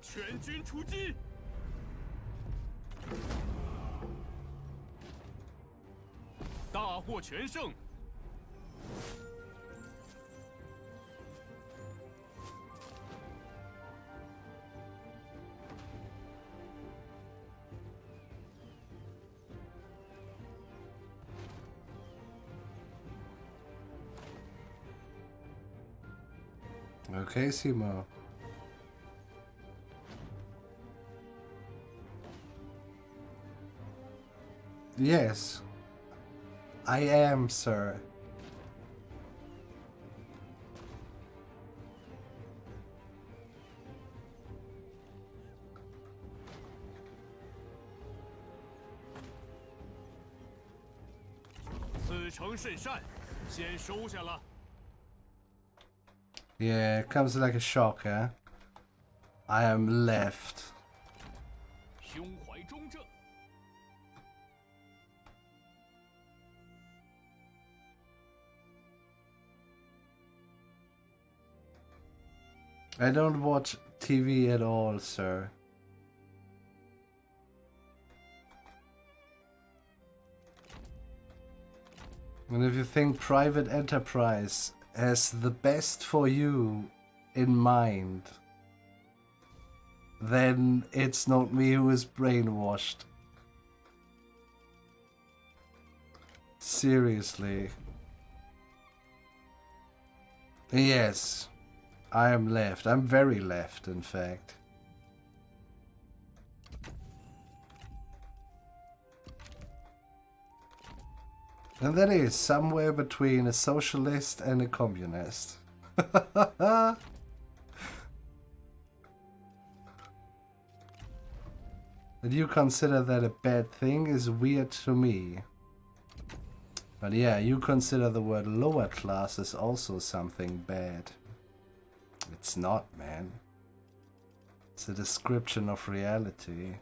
全军出击！大获全胜！ Okay, Simo. Yes, I am, sir. Yeah, it comes like a shock, eh? I am left. 胸怀中正。 I don't watch TV at all, sir. And if you think private enterprise has the best for you in mind, then it's not me who is brainwashed. Seriously. Yes. I am left. I'm very left, in fact. And that is somewhere between a socialist and a communist. That you consider that a bad thing is weird to me. But yeah, you consider the word lower class is also something bad. It's not, man. It's a description of reality.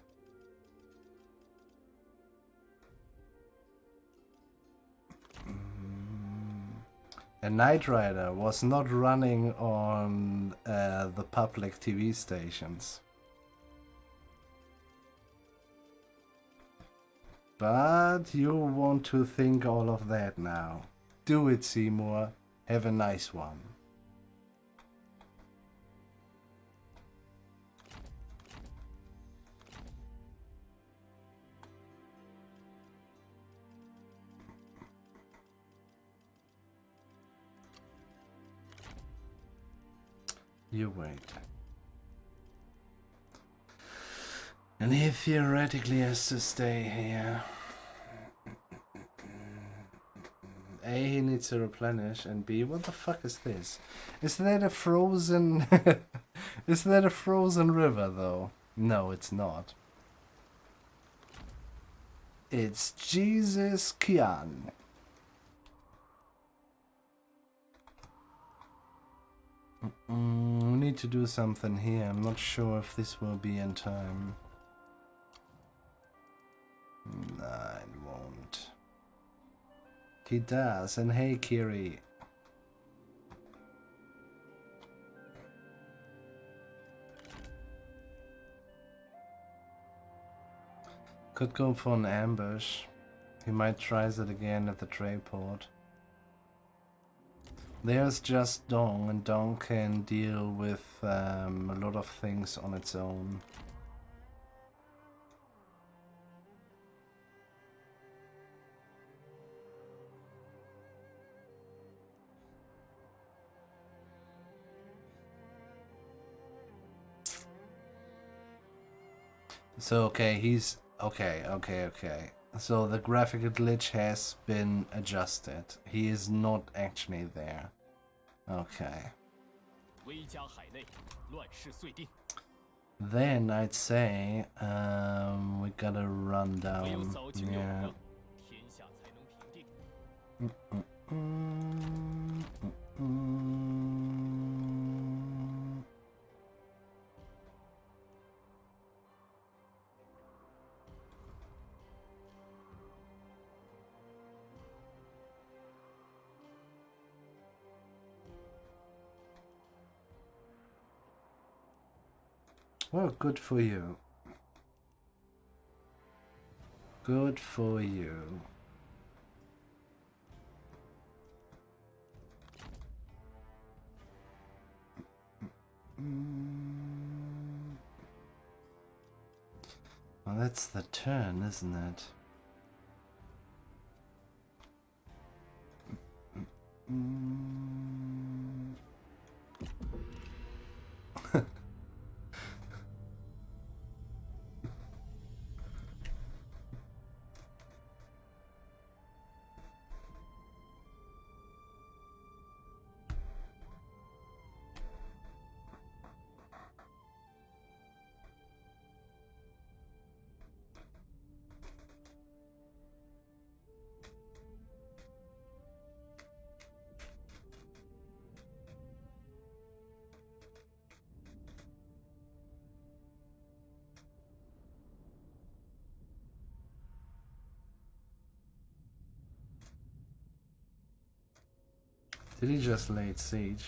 A Knight Rider was not running on the public TV stations. But you want to think all of that now. Do it, Seymour. Have a nice one. You wait. And he theoretically has to stay here. A, he needs to replenish, and B, what the fuck is this? Is that a frozen... Is that a frozen river, though? No, it's not. It's Jesus Kian. We need to do something here. I'm not sure if this will be in time. He does, and hey Kiri. Could go for an ambush. He might try it again at the trade port. There's just Dong, and Dong can deal with a lot of things on its own. So okay, he's okay. So the graphical glitch has been adjusted. He is not actually there. Okay. Then I'd say we gotta run down. Yeah. Well, good for you. Good for you. Well, that's the turn, isn't it? Did he just lay siege?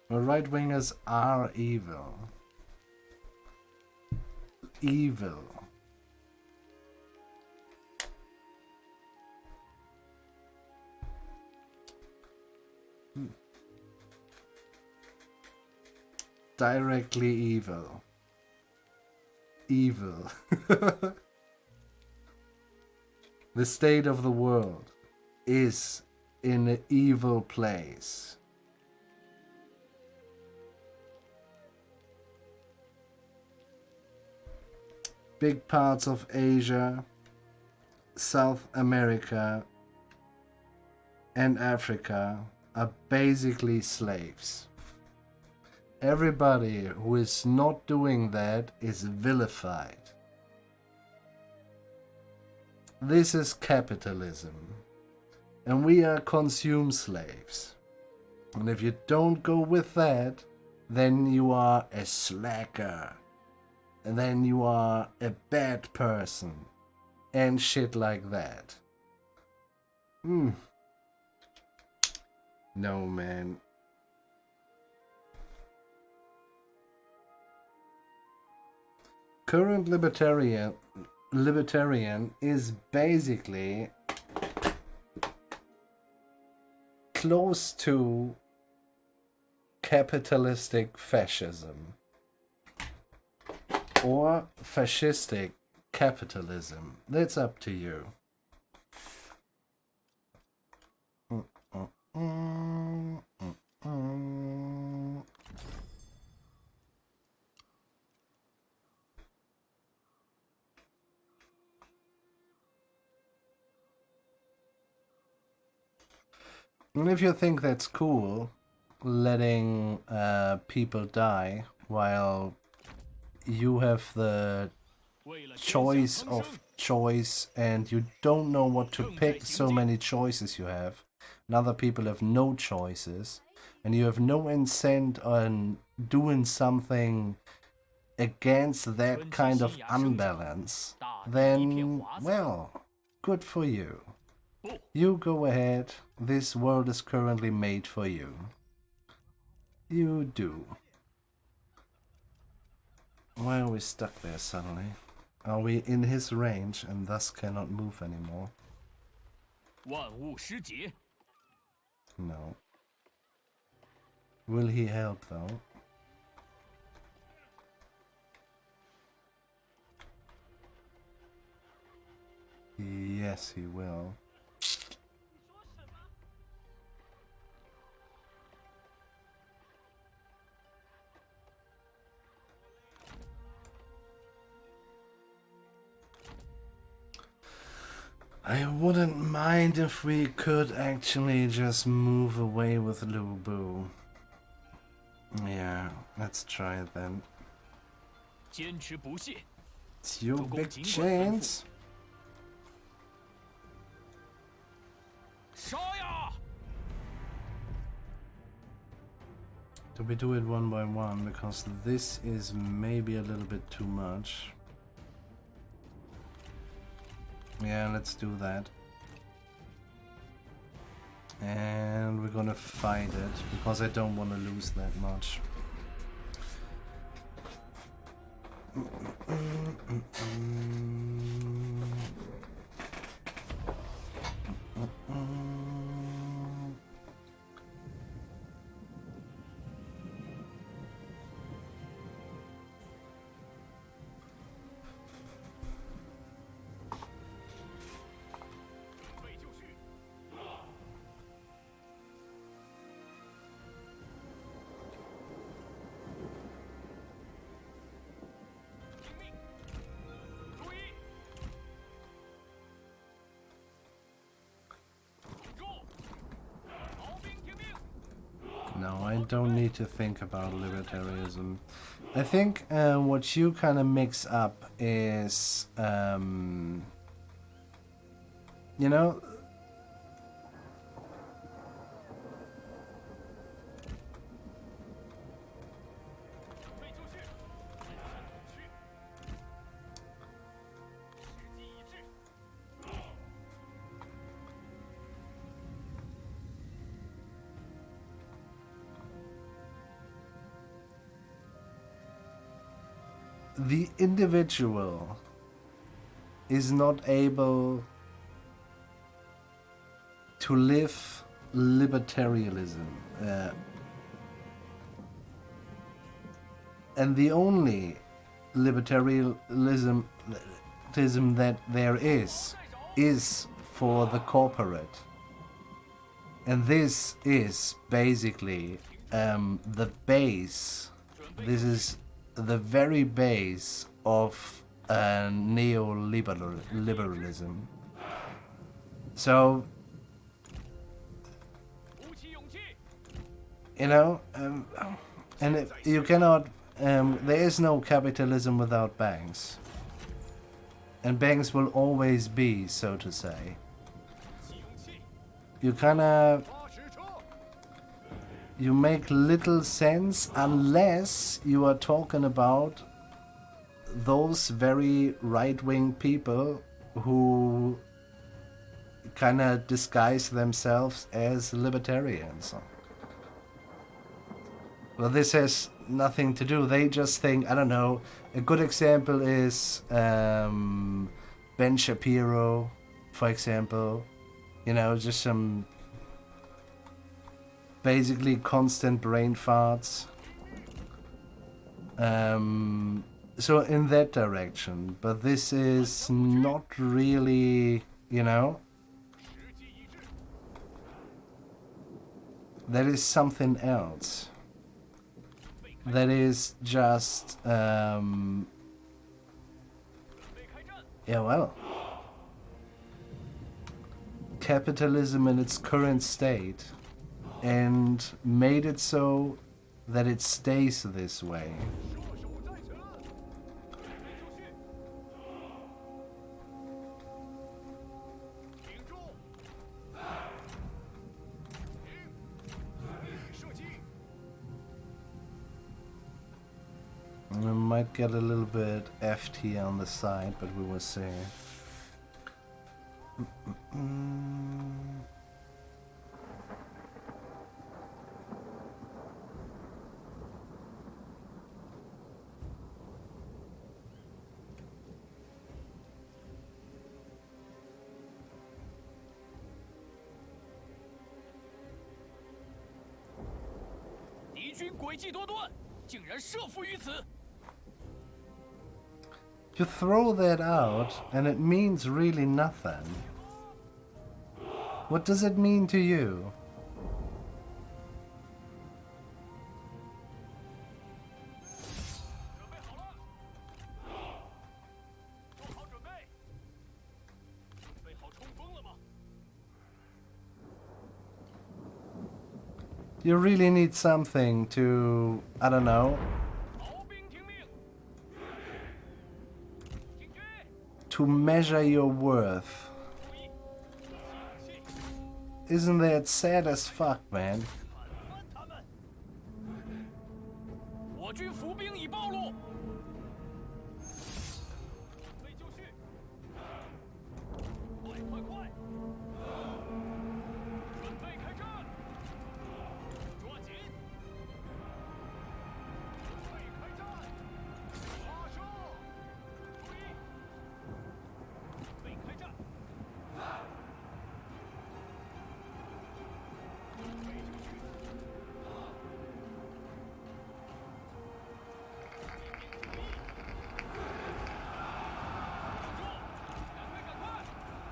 Well, right-wingers are evil. Evil. Directly evil. Evil. The state of the world is in an evil place. Big parts of Asia, South America, and Africa are basically slaves. Everybody who is not doing that is vilified. This is capitalism, and we are consume slaves. And if you don't go with that, then you are a slacker. And then you are a bad person. And shit like that. No, man. Current libertarian is basically close to capitalistic fascism or fascistic capitalism. That's up to you. And if you think that's cool, letting people die while you have the choice of choice and you don't know what to pick, so many choices you have, and other people have no choices, and you have no incentive on doing something against that kind of unbalance, then, well, good for you. You go ahead. This world is currently made for you. You do. Why are we stuck there suddenly? Are we in his range and thus cannot move anymore? 万物失节。 No. Will he help though? Yes, he will. I wouldn't mind if we could actually just move away with Lu Bu. Yeah, let's try it then. 坚持不懈， It's your big chance. 杀呀！ Do we do it one by one? Because this is maybe a little bit too much. Yeah, let's do that. And we're gonna fight it, because I don't want to lose that much. No, I don't need to think about libertarianism. I think what you kind of mix up is, you know, the individual is not able to live libertarianism. And the only libertarianism that there is for the corporate. And this is basically the base. This is the very base of neoliberalism. So, you know, and you cannot. There is no capitalism without banks, and banks will always be, so to say. You you make little sense unless you are talking about those very right-wing people who kind of disguise themselves as libertarians. Well, this has nothing to do. They just think, I don't know, a good example is Ben Shapiro, for example. You know, just some basically constant brain farts. So in that direction. But this is not really, you know, that is something else. That is just, yeah, well, capitalism in its current state, and made it so that it stays this way. We might get a little bit FT on the side, but we will see. You throw that out, and it means really nothing. What does it mean to you? You really need something to, I don't know, to measure your worth. Isn't that sad as fuck, man?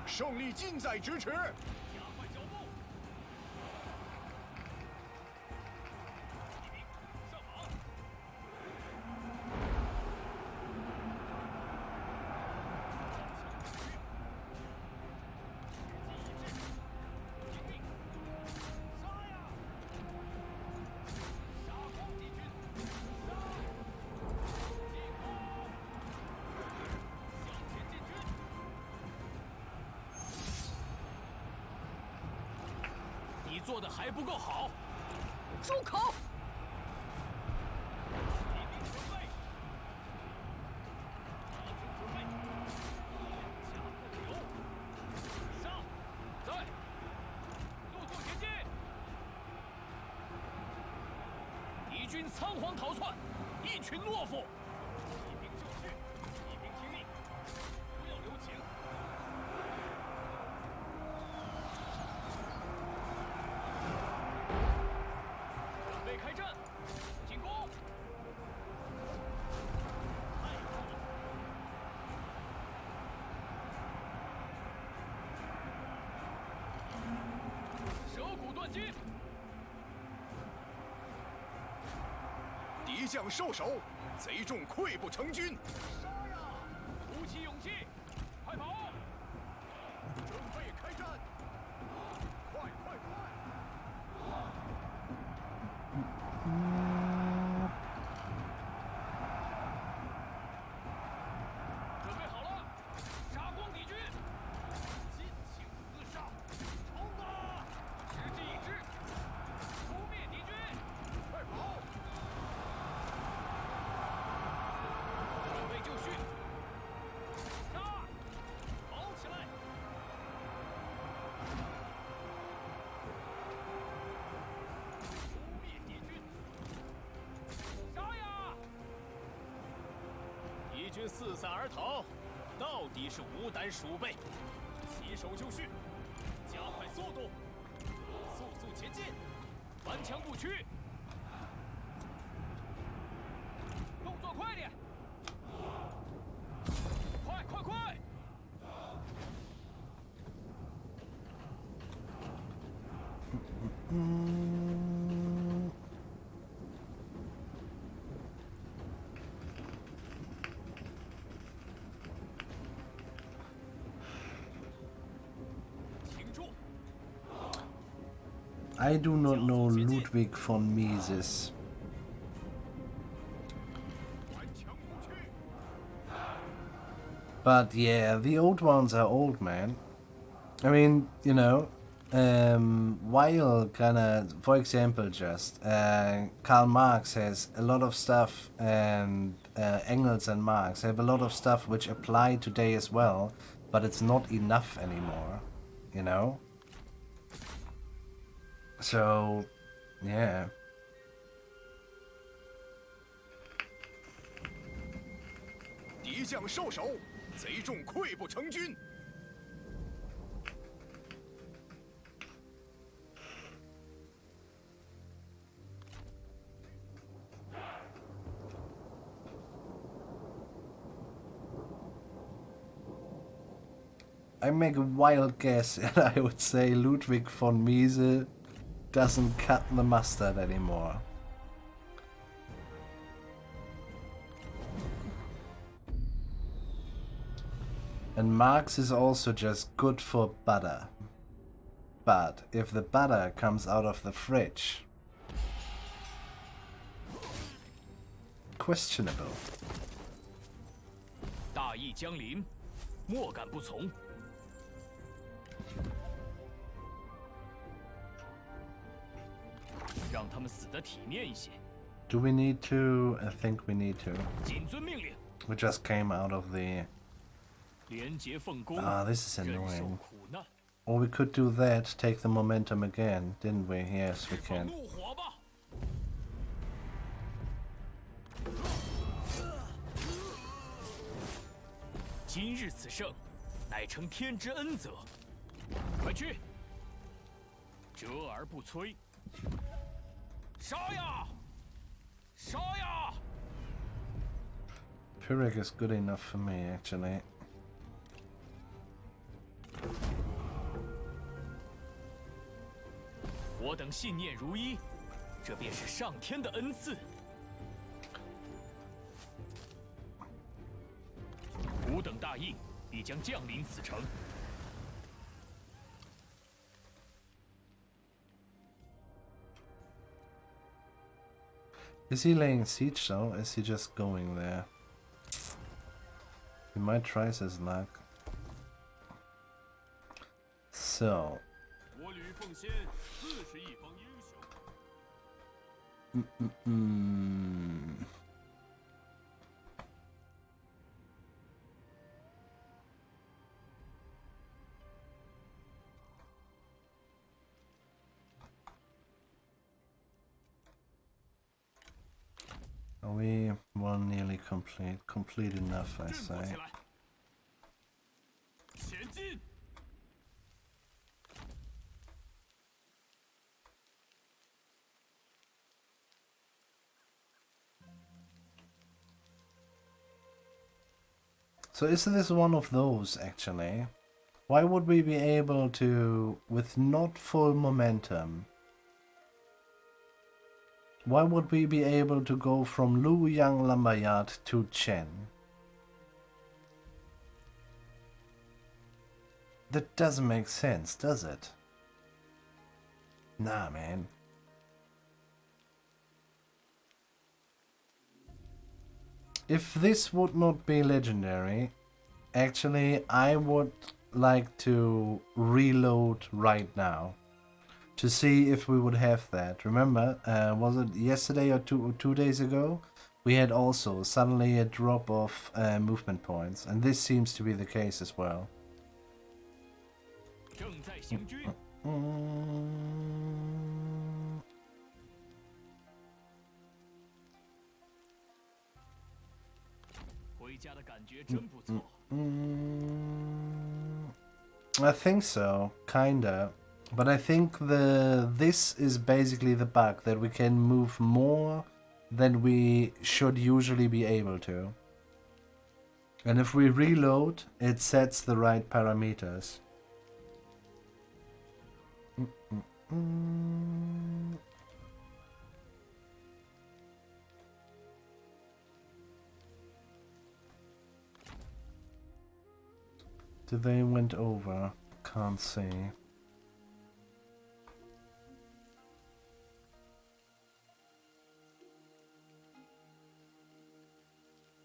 胜利近在咫尺。做的还不够好，住口！敌军仓皇逃窜，一群懦夫！一兵就绪，一兵听命，不要留情。准备开战，进攻！太好了！蛇骨断金！ 敌将受首，贼众溃不成军。杀呀！鼓起勇气，快跑！准备开战！快快快！准备好了，杀光敌军！尽情厮杀，冲啊！时机已至，扑灭敌军！快跑！ 准备就绪，杀！跑起来！扑灭敌军！杀呀！敌军四散而逃，到底是无胆鼠辈！起手就绪，加快速度，速速前进，顽强不屈，动作快点！ 快快快！请住！ I do not know Ludwig von Mises. 顽强不屈。 But yeah, the old ones are old, man. I mean, you know, while kinda, for example, just Karl Marx has a lot of stuff and Engels and Marx have a lot of stuff which apply today as well, but it's not enough anymore, you know? So, yeah. 敌将受首，贼众溃不成军。 I make a wild guess and I would say Ludwig von Mises doesn't cut the mustard anymore. And Marx is also just good for butter. But if the butter comes out of the fridge, questionable. 大义将临，莫敢不从。让他们死得体面一些。 Do we need to? I think we need to. 谨遵命令。 We just came out of the... 廉洁奉公。 Ah, this is 忍受 annoying. 苦难。 Or we could do that, take the momentum again, didn't we? Yes, we 放 can. 怒火吧！今日此胜，乃承天之恩泽。快去！折而不摧。杀呀！杀呀！ Pyrrhic is good enough for me, actually. 我等信念如一，这便是上天的恩赐。吾等大印必将降临此城。 Is he laying siege though? Is he just going there? He might try his luck. So. 我吕奉先自是一方英雄。 Are we nearly complete? Complete enough, I 振作 say. 起来！前进！ So is this one of those, actually? Why would we be able to, with not full momentum, why would we be able to go from Lu Yang Lambayard to Chen? That doesn't make sense, does it? Nah, man. If this would not be legendary, actually I would like to reload right now to see if we would have that. Remember, was it yesterday or two days ago? We had also suddenly a drop of movement points, and this seems to be the case as well. 正在行军。 回家的感觉真不错。 I think so, kinda. But I think this is basically the bug, that we can move more than we should usually be able to. And if we reload, it sets the right parameters. They went over. Can't see.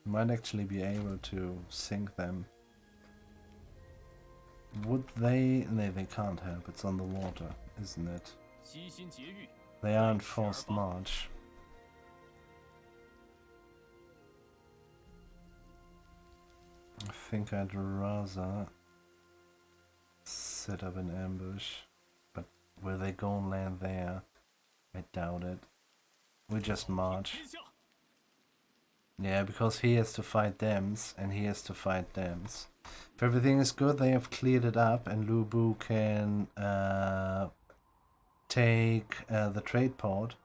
Might actually be able to sink them. Would they? No, they can't help. It's on the water, isn't it? 悉心节欲。 They aren't forced march. I think I'd rather set up an ambush, but will they go and land there? I doubt it. We just march. 天下， Yeah, because he has to fight Dems and he has to fight Dems. If everything is good, they have cleared it up and Lu Bu can take the trade port.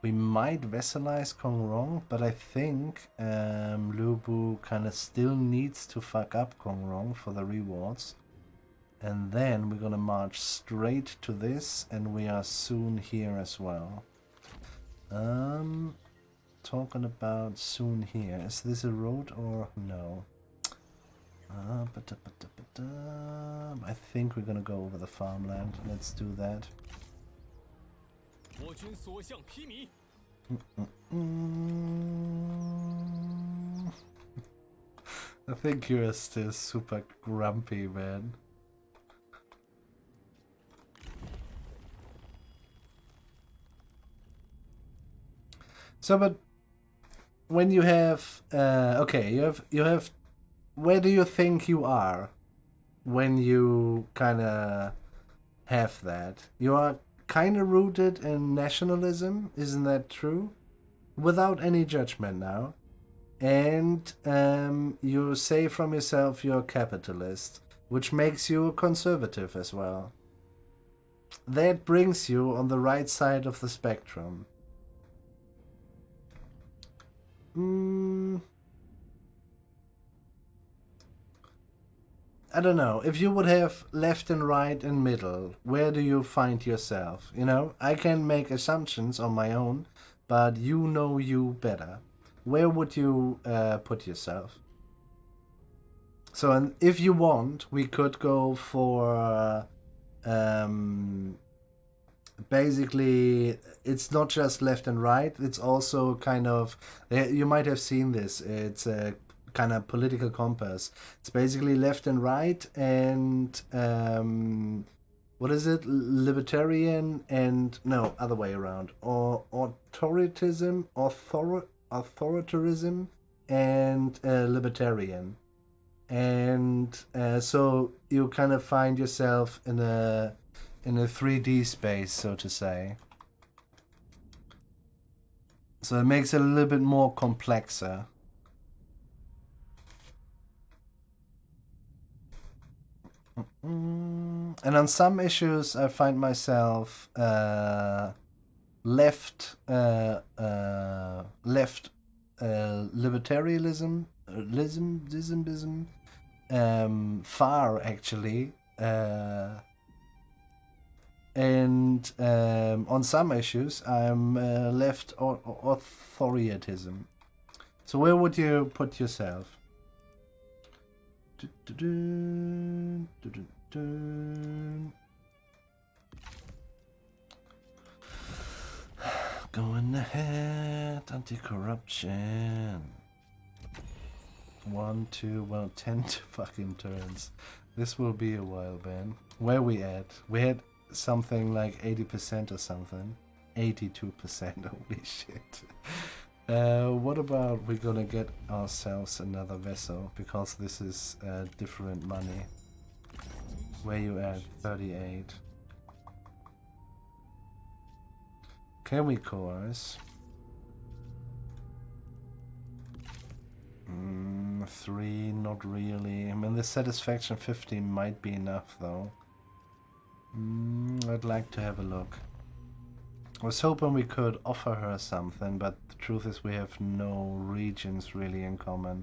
We might vassalize Kong Rong, but I think Lu Bu kind of still needs to fuck up Kong Rong for the rewards. And then we're gonna march straight to this, and we are soon here as well. Talking about soon here. Is this a road or no? I think we're gonna go over the farmland. Let's do that. 我军所向披靡。 I think you're still super grumpy, man. So, but when you have, okay, you have, where do you think you are when you kind of have that? You are kind of rooted in nationalism, isn't that true? Without any judgment now. And you say from yourself you're a capitalist, which makes you a conservative as well. That brings you on the right side of the spectrum. I don't know. If you would have left and right and middle, where do you find yourself? You know, I can make assumptions on my own, but you know you better. Where would you put yourself? So, and if you want, we could go for basically, it's not just left and right, it's also kind of, you might have seen this, it's a kind of political compass. It's basically left and right and what is it, libertarian and no, other way around, or authoritarism and libertarian. And so you kind of find yourself in a 3D space, so to say. So it makes it a little bit more complexer. And on some issues I find myself left libertarianism, far actually, and on some issues I'm left authoritarianism. So where would you put yourself? Going ahead, anti-corruption. 1, 2, well, 10 fucking turns. This will be a while, man. Where we at? We had something like 80% or something. 82%, holy shit. What about we're gonna get ourselves another vessel, because this is different money. Where you at? 38. Can we coerce? 3, not really. I mean, the satisfaction 50 might be enough, though. I'd like to have a look. I was hoping we could offer her something, but the truth is we have no regions really in common.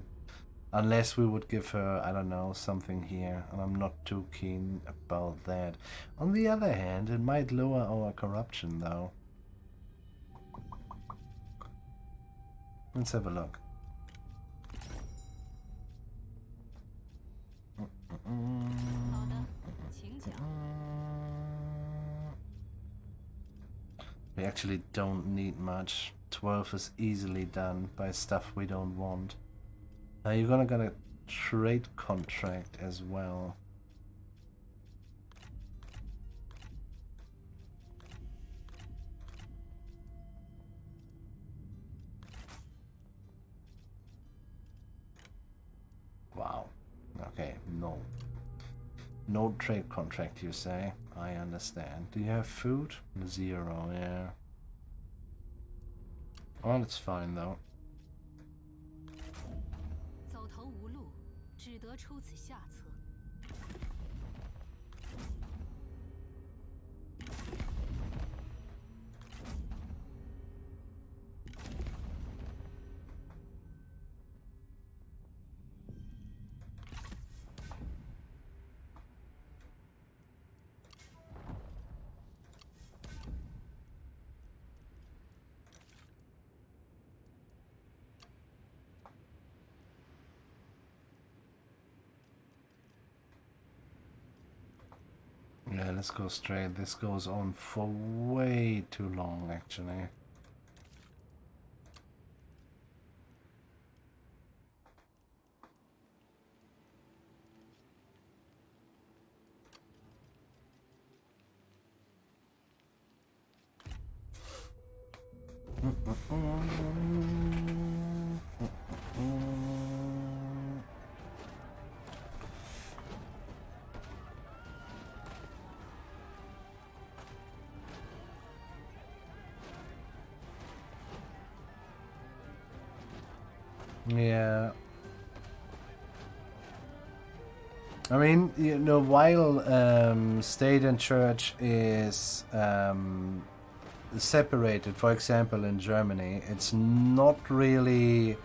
Unless we would give her, I don't know, something here, and I'm not too keen about that. On the other hand, it might lower our corruption, though. Let's have a look. We actually don't need much. 12 is easily done by stuff we don't want. Now you're gonna get a trade contract as well. Wow. No trade contract, you say? I understand. Do you have food? 0, yeah. Well, it's fine though. 走投无路，只得出此下策。Yeah, let's go straight. This goes on for way too long, actually. Yeah. I mean, you know, while state and church is separated, for example, in Germany, it's not really,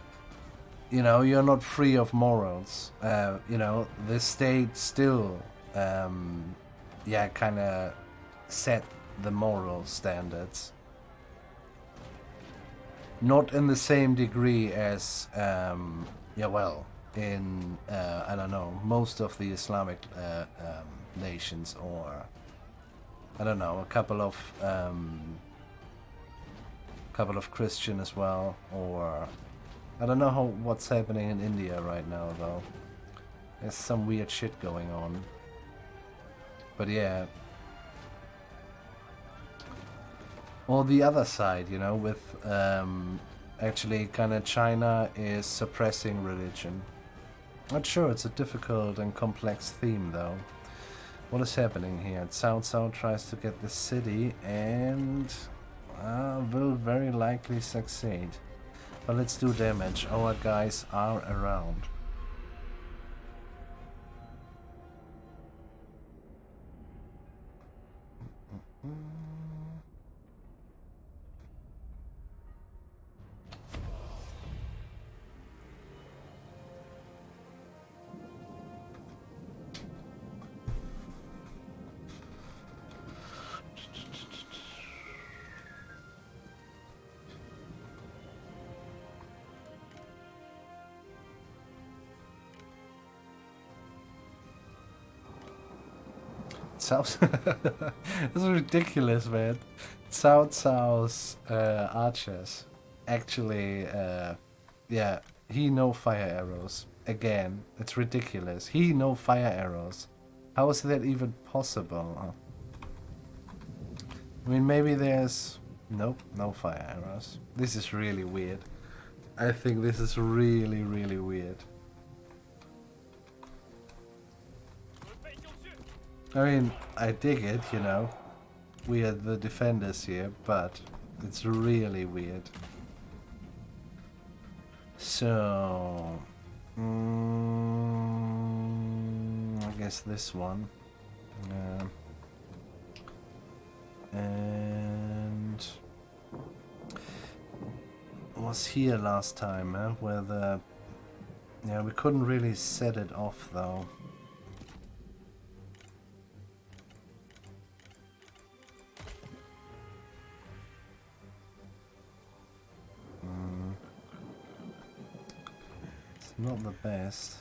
you know, you're not free of morals. You know, the state still, yeah, kind of set the moral standards. Not in the same degree as, yeah, well, in, I don't know, most of the Islamic nations, or, I don't know, a couple of Christian as well, or I don't know what's happening in India right now though. There's some weird shit going on. But yeah. Or the other side, you know, with actually kind of China is suppressing religion. Not sure, it's a difficult and complex theme though. What is happening here? Cao Cao tries to get the city and will very likely succeed. But let's do damage. Our guys are around. Sounds it's ridiculous, man. Cao Cao's archers actually, yeah, he no fire arrows. Again, it's ridiculous. He no fire arrows. How is that even possible? I mean, maybe there's... Nope, no fire arrows. This is really weird. I think this is really, really weird. I mean, I dig it, you know. We are the defenders here, but it's really weird. So... I guess this one. And... was here last time, where the... Yeah, we couldn't really set it off, though. Not the best.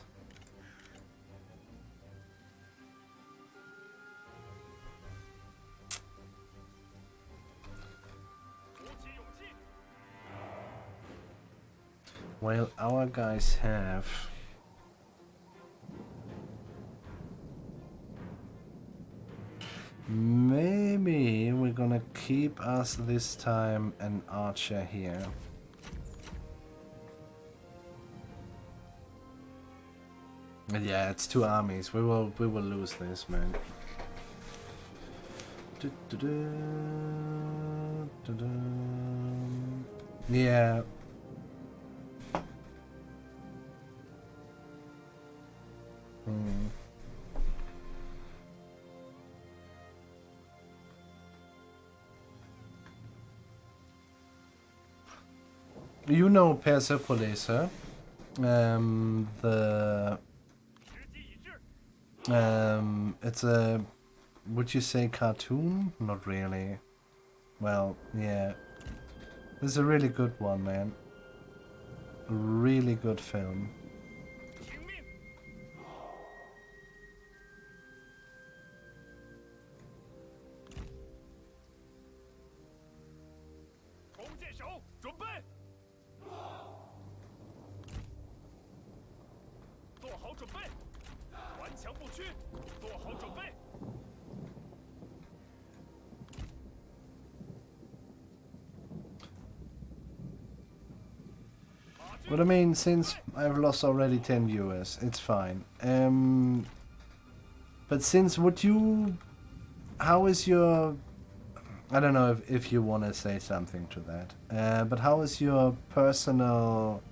Well, our guys have... Maybe we're gonna keep us this time an archer here. Yeah, it's two armies. We will lose this, man. Yeah. Hmm. You know Persepolis, huh? The 时机已至， it's a, would you say cartoon? Not really. Well, yeah. It's a really good one, man. A really good film. 听命！弓箭手准备，做好准备，顽强不屈，做好准备。 But I mean, since I've lost already 10 viewers, it's fine. But since would you... How is your... I don't know if you want to say something to that. But how is your personal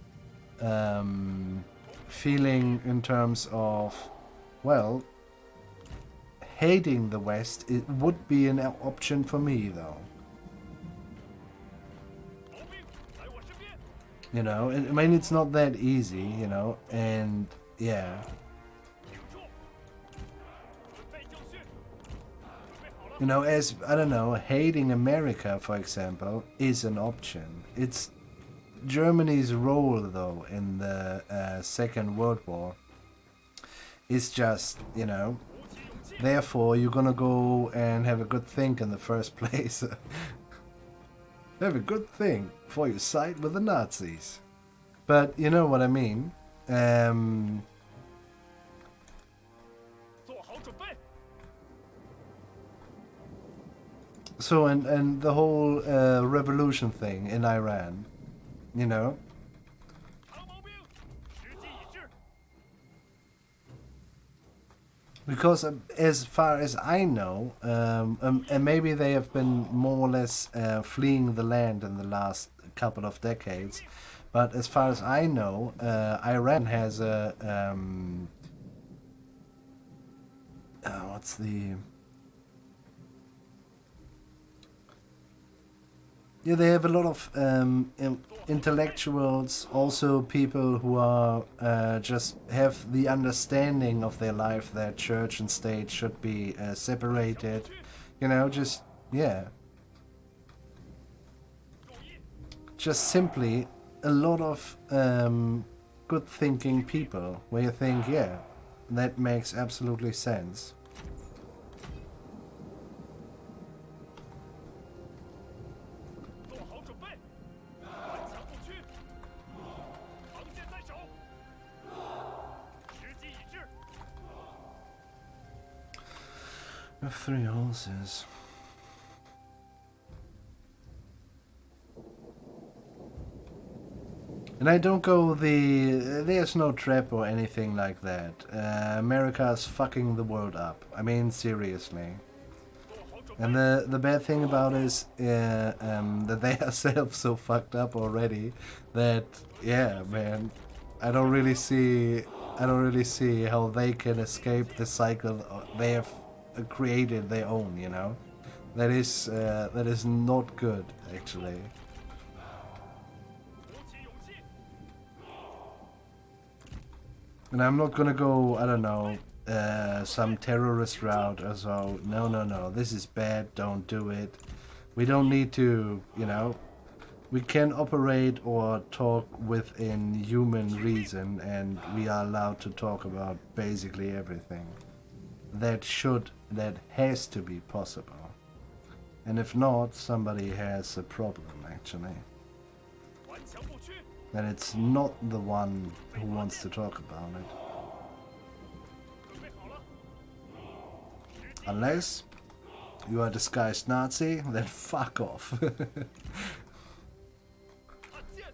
feeling in terms of... Well, hating the West, it would be an option for me, though. 毛兵在我身边， You know, I mean, it's not that easy, you know, and yeah. 挺住，准备就绪，准备好了。 You know, as, I don't know, hating America, for example, is an option. It's Germany's role, though, in the Second World War is just, you know, 鼓起勇气， therefore you're gonna go and have a good think in the first place. Have a good thing before you side with the Nazis. But you know what I mean. 做好准备。 So and the whole revolution thing in Iran, you know, 长毛兵，时机已至。 because as far as I know, and maybe they have been more or less fleeing the land in the last couple of decades, but as far as I know, Iran has a what's the... Yeah, they have a lot of intellectuals, also people who are just have the understanding of their life that church and state should be separated. You know, just, yeah. 注意， Just simply a lot of good thinking people where you think, yeah, that makes absolutely sense. 做好准备，顽强不屈，长剑在手，时机已至。 We have 3 horses. And I don't go the... There's no trap or anything like that. America's fucking the world up. I mean, seriously. 做好准备， And the bad thing about it is that they are so fucked up already that, yeah, man, I don't really see how they can escape the cycle they have created their own, you know. That is not good, actually. 鼓起勇气， And I'm not gonna go, I don't know, some terrorist route or so. No, this is bad, don't do it. We don't need to, you know, we can operate or talk within human reason, and we are allowed to talk about basically everything. That has to be possible. And if not, somebody has a problem, actually. 顽强不屈， And it's not the one who wants to talk about it. 准备好了，时机 Unless you are a disguised Nazi, then fuck off. 按键，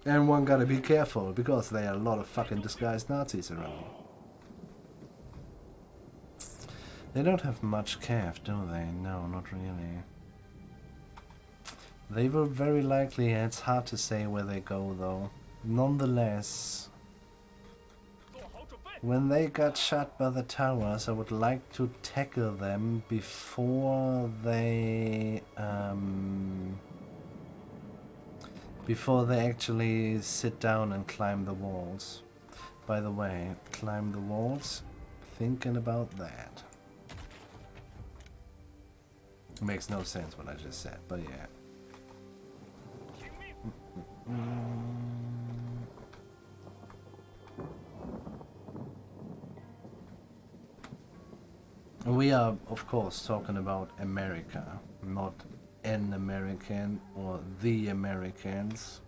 And one gotta be careful, because there are a lot of fucking disguised Nazis around. They don't have much cav, do they? No, not really. They will very likely, it's hard to say where they go though. Nonetheless, 做好准备。 when they got shot by the towers, I would like to tackle them before they actually sit down and climb the walls. By the way, climb the walls, thinking about that. Makes no sense what I just said, but yeah. 听命。 We are, of course, talking about America, not an American or the Americans.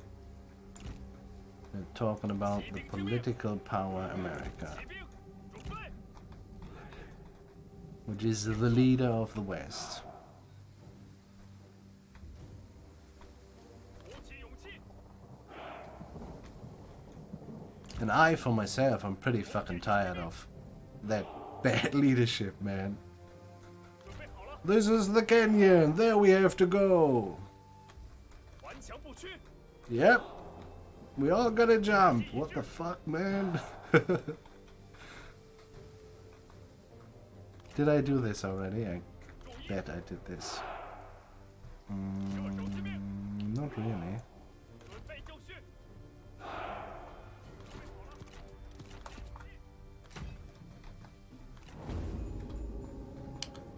We're talking about the political power America, 骑兵，准备。 which is the leader of the West. 鼓起勇气。 And I, for myself, I'm pretty fucking tired of that bad leadership, man. 准备好了， This is the canyon, there we have to go. 顽强不屈。 Yep, we all gotta jump. What the fuck, man? Did I do this already? I bet I did this. Not really. 准备就绪。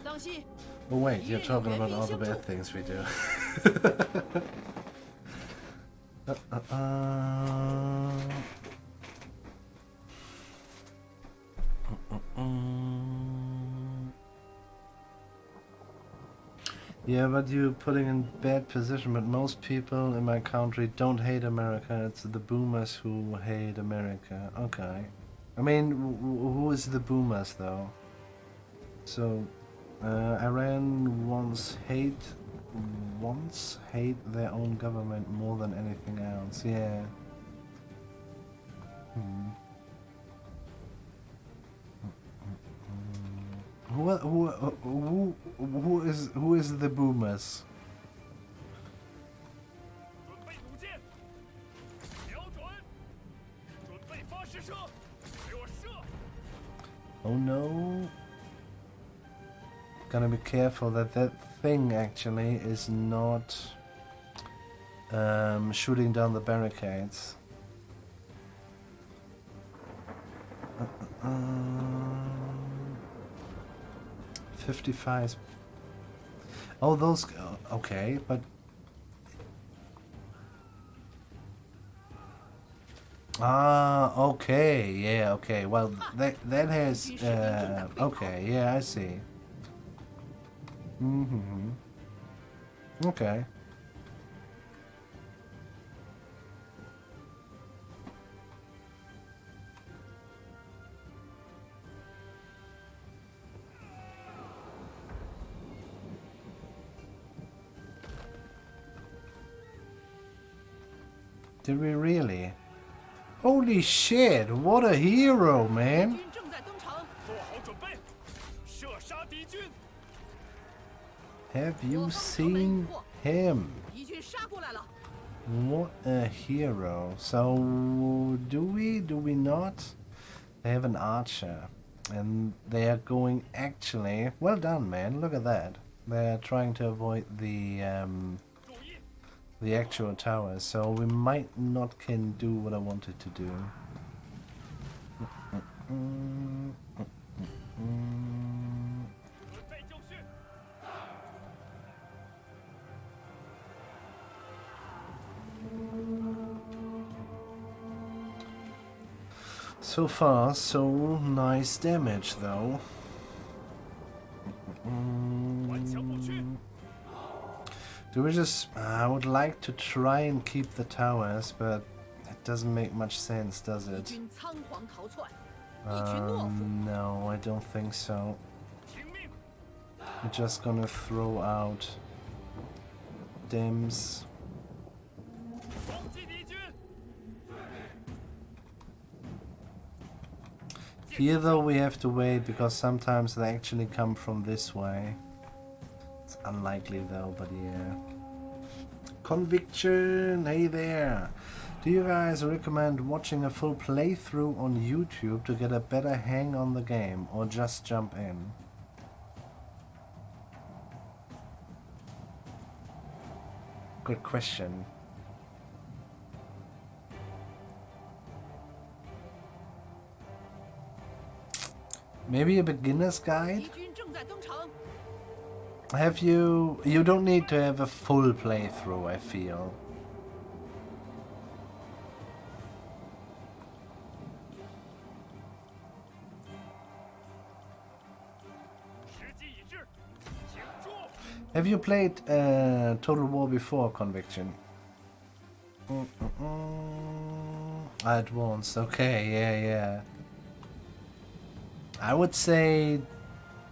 当心！ Oh wait, you're talking about all the bad things we do. Yeah, but you're putting in bad position, but most people in my country don't hate America, it's the boomers who hate America. Okay. I mean, who is the boomers though? So, Iran wants hate their own government more than anything else. Yeah. Who is the boomers? 准备弩箭，瞄准，准备发试射，给我射！ Oh no. Gotta be careful that that thing actually is not shooting down the barricades. 55. Oh, those. Okay, but. Ah, okay, yeah, okay. Well, that has. Okay, yeah, I see. Mm-hmm. Okay. Did we really? Holy shit, what a hero, 敌 man! 军正在登场， 做好准备，射杀敌军！ Have you seen him? 敌军杀过来了。 What a hero. So, do we not? They have an archer. And they are going actually... Well done, man. Look at that. They're trying to avoid the 注意， actual towers. So we might not can do what I wanted to do. Mm, 准备就绪。 So far, so nice damage, though. 顽强不屈， Do we just... I would like to try and keep the towers, but it doesn't make much sense, does 敌 it? 军仓皇逃窜，一群懦夫。 No, I don't think so. 听命！ We're just gonna throw out Dems. 撞击敌军！箭 Here though we have to wait because sometimes they actually come from this way. It's unlikely though, but yeah. Conviction, hey there. Do you guys recommend watching a full playthrough on YouTube to get a better hang on the game, or just jump in? Good question. Maybe a beginner's guide? 敌军正在登城， Have you... You don't need to have a full playthrough, I feel. 时机已至，请住！ Have you played Total War before, Conviction? At once, okay, yeah. I would say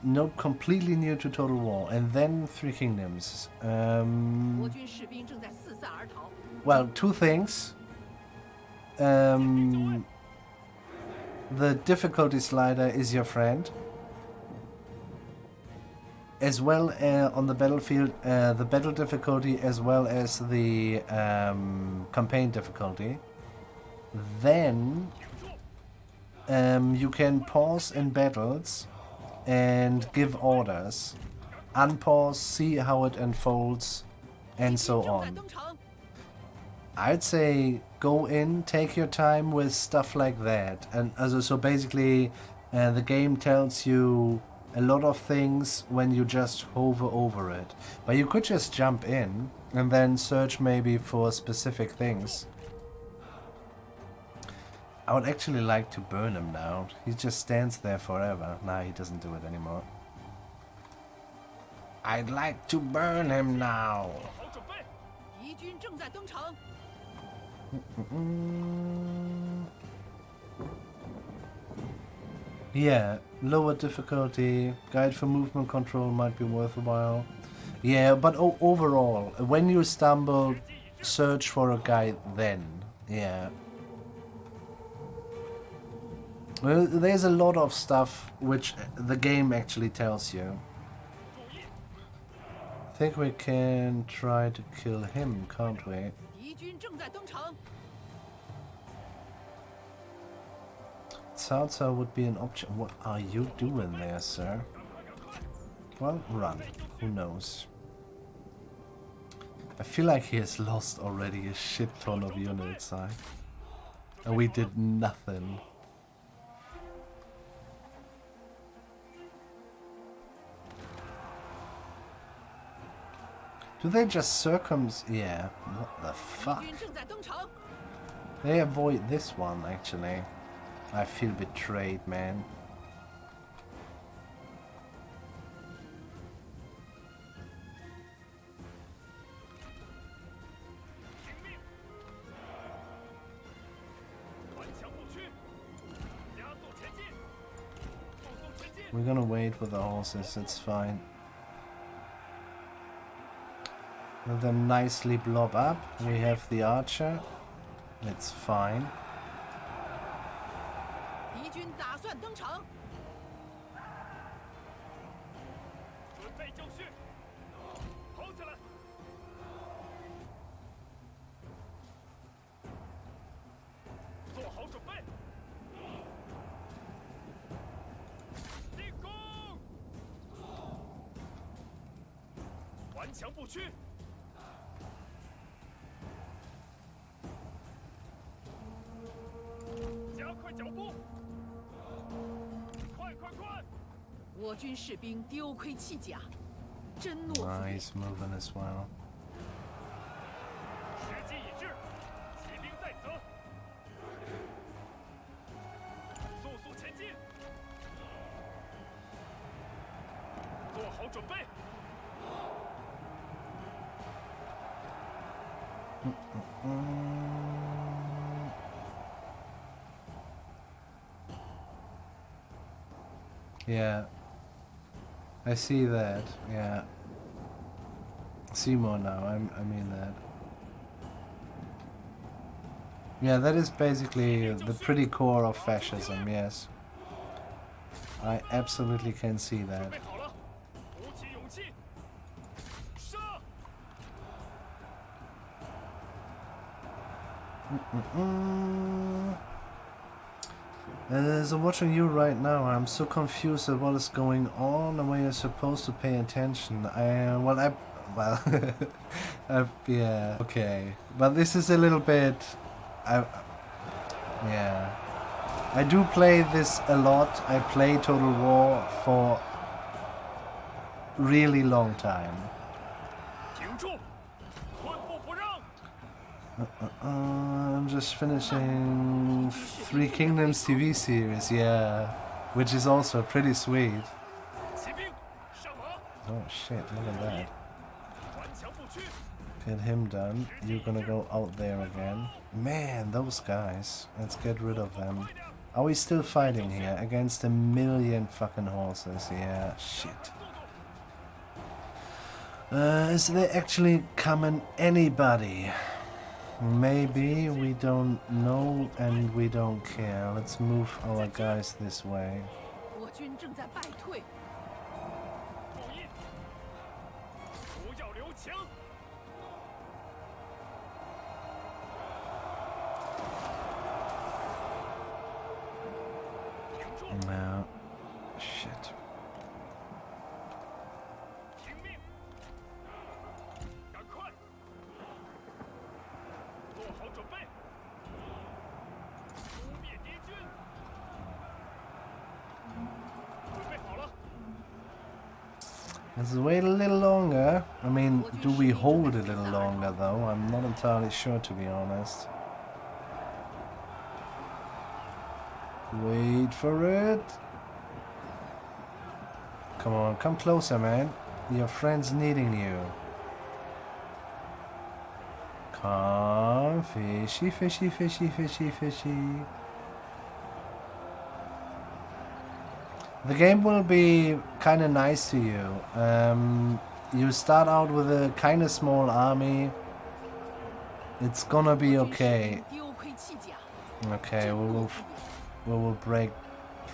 no, completely new to Total War, and then Three Kingdoms. 国军士兵正在四散而逃。 Well, two things. The difficulty slider is your friend. As well on the battlefield, the battle difficulty as well as the campaign difficulty. Then you can pause in battles and give orders. Unpause, see how it unfolds, and so 正在 on. 登城， I'd say go in, take your time with stuff like that. And so basically the game tells you a lot of things when you just hover over it. But you could just jump in and then search maybe for specific things. I would actually like to burn him now. He just stands there forever. Nah, he doesn't do it anymore. I'd like to burn him now. 好准备， 敌军正在登城， Yeah, lower difficulty, guide for movement control might be worthwhile. Yeah, but overall, when you stumble, search for a guide then. Yeah. Well, there's a lot of stuff which the game actually tells you. I think we can try to kill him, can't we? 敌军正在登城， Cao Cao would be an option. What are you doing there, sir? Well, run. Who knows? I feel like he has lost already a shit ton of units, and we did nothing. Do they just Yeah, what the 敌 fuck? 军正在登城， They avoid this one, actually. I feel betrayed, man. We're gonna wait with the horses, it's fine. Let them nicely blob up. We have the archer. It's fine. 敌军打算登城， 准备就绪，跑起来！做好准备，进攻！顽强不屈，加快脚步，快快快！ 我军士兵丢盔弃甲，真懦夫 Nice moving as well. 时机已至，骑兵在泽，速速前进，做好准备。 Yeah. I see that, yeah. See more now, I mean that. Yeah, that is basically the pretty core of fascism, yes. I absolutely can see 准 that. 备好了，鼓起勇气，杀！ So watching you right now, I'm so confused at what is going on and when you're supposed to pay attention. Yeah, okay. But this is a little bit, yeah. I do play this a lot. I play Total War for really long time. 停住，寸步不让！ I'm just finishing Three Kingdoms TV series, yeah, which is also pretty sweet. 骑兵上马， Oh shit, look at that. 顽强不屈。 Get him done. You're gonna go out there again. Man, those guys. Let's get rid of them. Are we still fighting here against a million fucking horses? Yeah, shit. Is there actually coming anybody? Maybe we don't know and we don't care. Let's move our guys this way. 我军正在败退，注意，不要留情。 No. Shit. 听命，赶快，做好准备，扑灭敌军。准备好了， Let's wait a little longer. I mean, do we hold a little longer though? I'm not entirely sure, to be honest. Wait for it. Come on, come closer, man. Your friend's needing you. Come, fishy, fishy, fishy, fishy, fishy. The game will be kind of nice to you. You start out with a kind of small army. It's gonna be okay. 丢盔弃甲， Okay, 振 we 落 will 敷衍。 we will break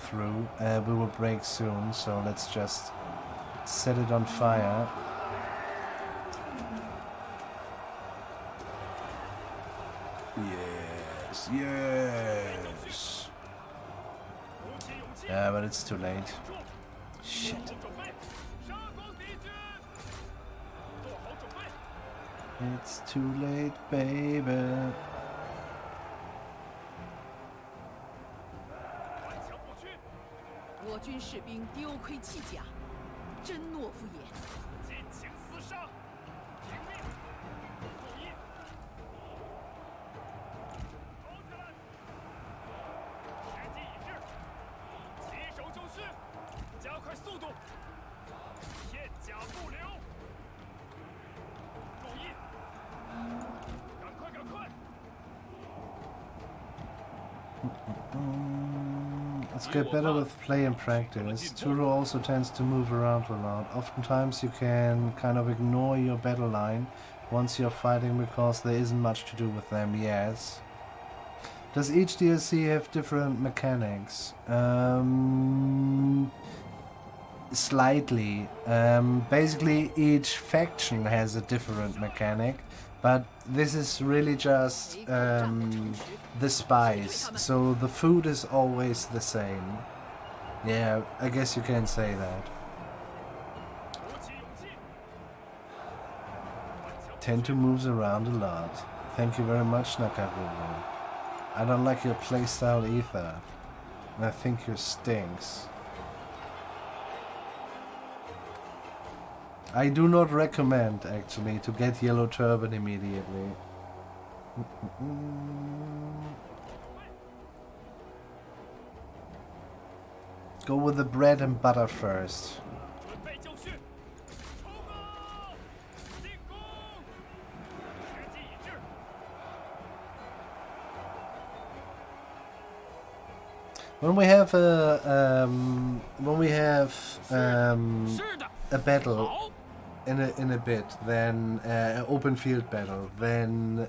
through. We will break soon, so let's just set it on fire. Yes, yes. 鼓起勇气， Yeah, but it's too late. 住， Shit. 做好准备，杀光敌军。做好准备， It's too late, baby. 顽强不屈，我军士兵丢盔弃甲，真懦夫也。 尽情厮杀。听命，注意，跑起来，前进一致，起手就绪，加快速度，片甲不留。注意，赶快，赶快！ Let's get better with play and practice. Turo also tends to move around a lot. Oftentimes you can kind of ignore your battle line once you're fighting because there isn't much to do with them, yes. Does each DLC have different mechanics? Slightly. Basically each faction has a different mechanic, but this is really just the spice, so the food is always the same. Yeah, I guess you can say that. 鼓起勇气，顽强不 Tento moves around a lot. Thank you very much, Nakaruru. I don't like your playstyle either. And I think you stinks. I do not recommend, actually, to get Yellow Turban immediately. Go with the bread and butter first. 准备就绪，冲啊！进攻！前进一致， When we have a battle 好， in a bit, then an open field battle, then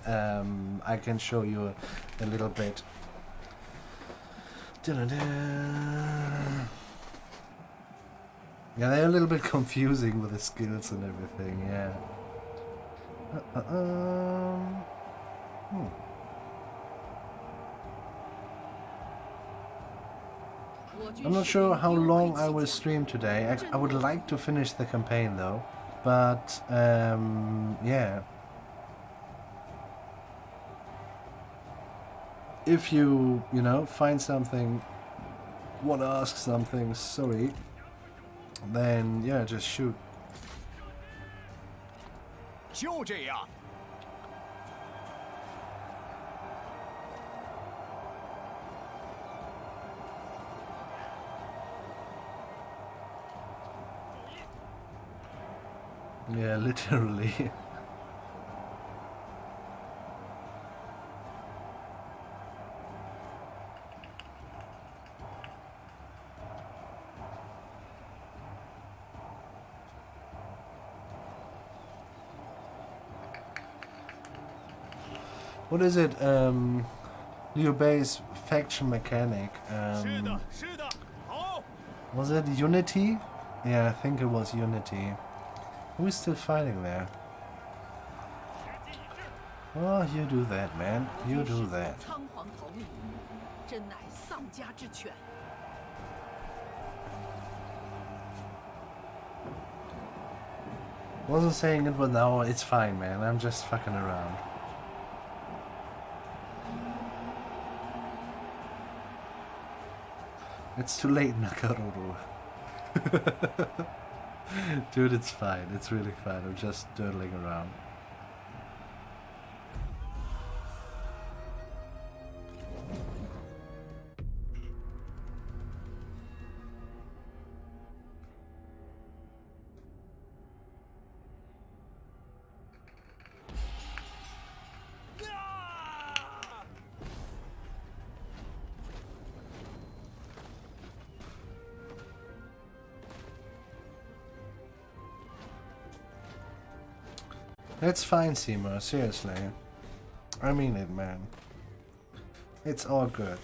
I can show you a little bit. Dun-dun-dun. Yeah, they're a little bit confusing with the skills and everything, yeah. Hmm. I'm not sure how long I will stream today. I would like to finish the campaign though, but yeah. If you know, find something, want to ask something, sorry, then yeah, just shoot. 就这样。 Yeah, literally. What is it? Liu Bei's faction mechanic. 是的，是的，好。 Was it Unity? Yeah, I think it was Unity. Who is still fighting there? Oh, you do that, man. You do that. 仓皇逃命，真乃丧家之犬。 Wasn't saying it, but now it's fine, man. I'm just fucking around. It's too late, Nakaruru. Dude, it's fine. It's really fine. I'm just dawdling around. That's fine, Seymour. Seriously. I mean it, man. It's all good.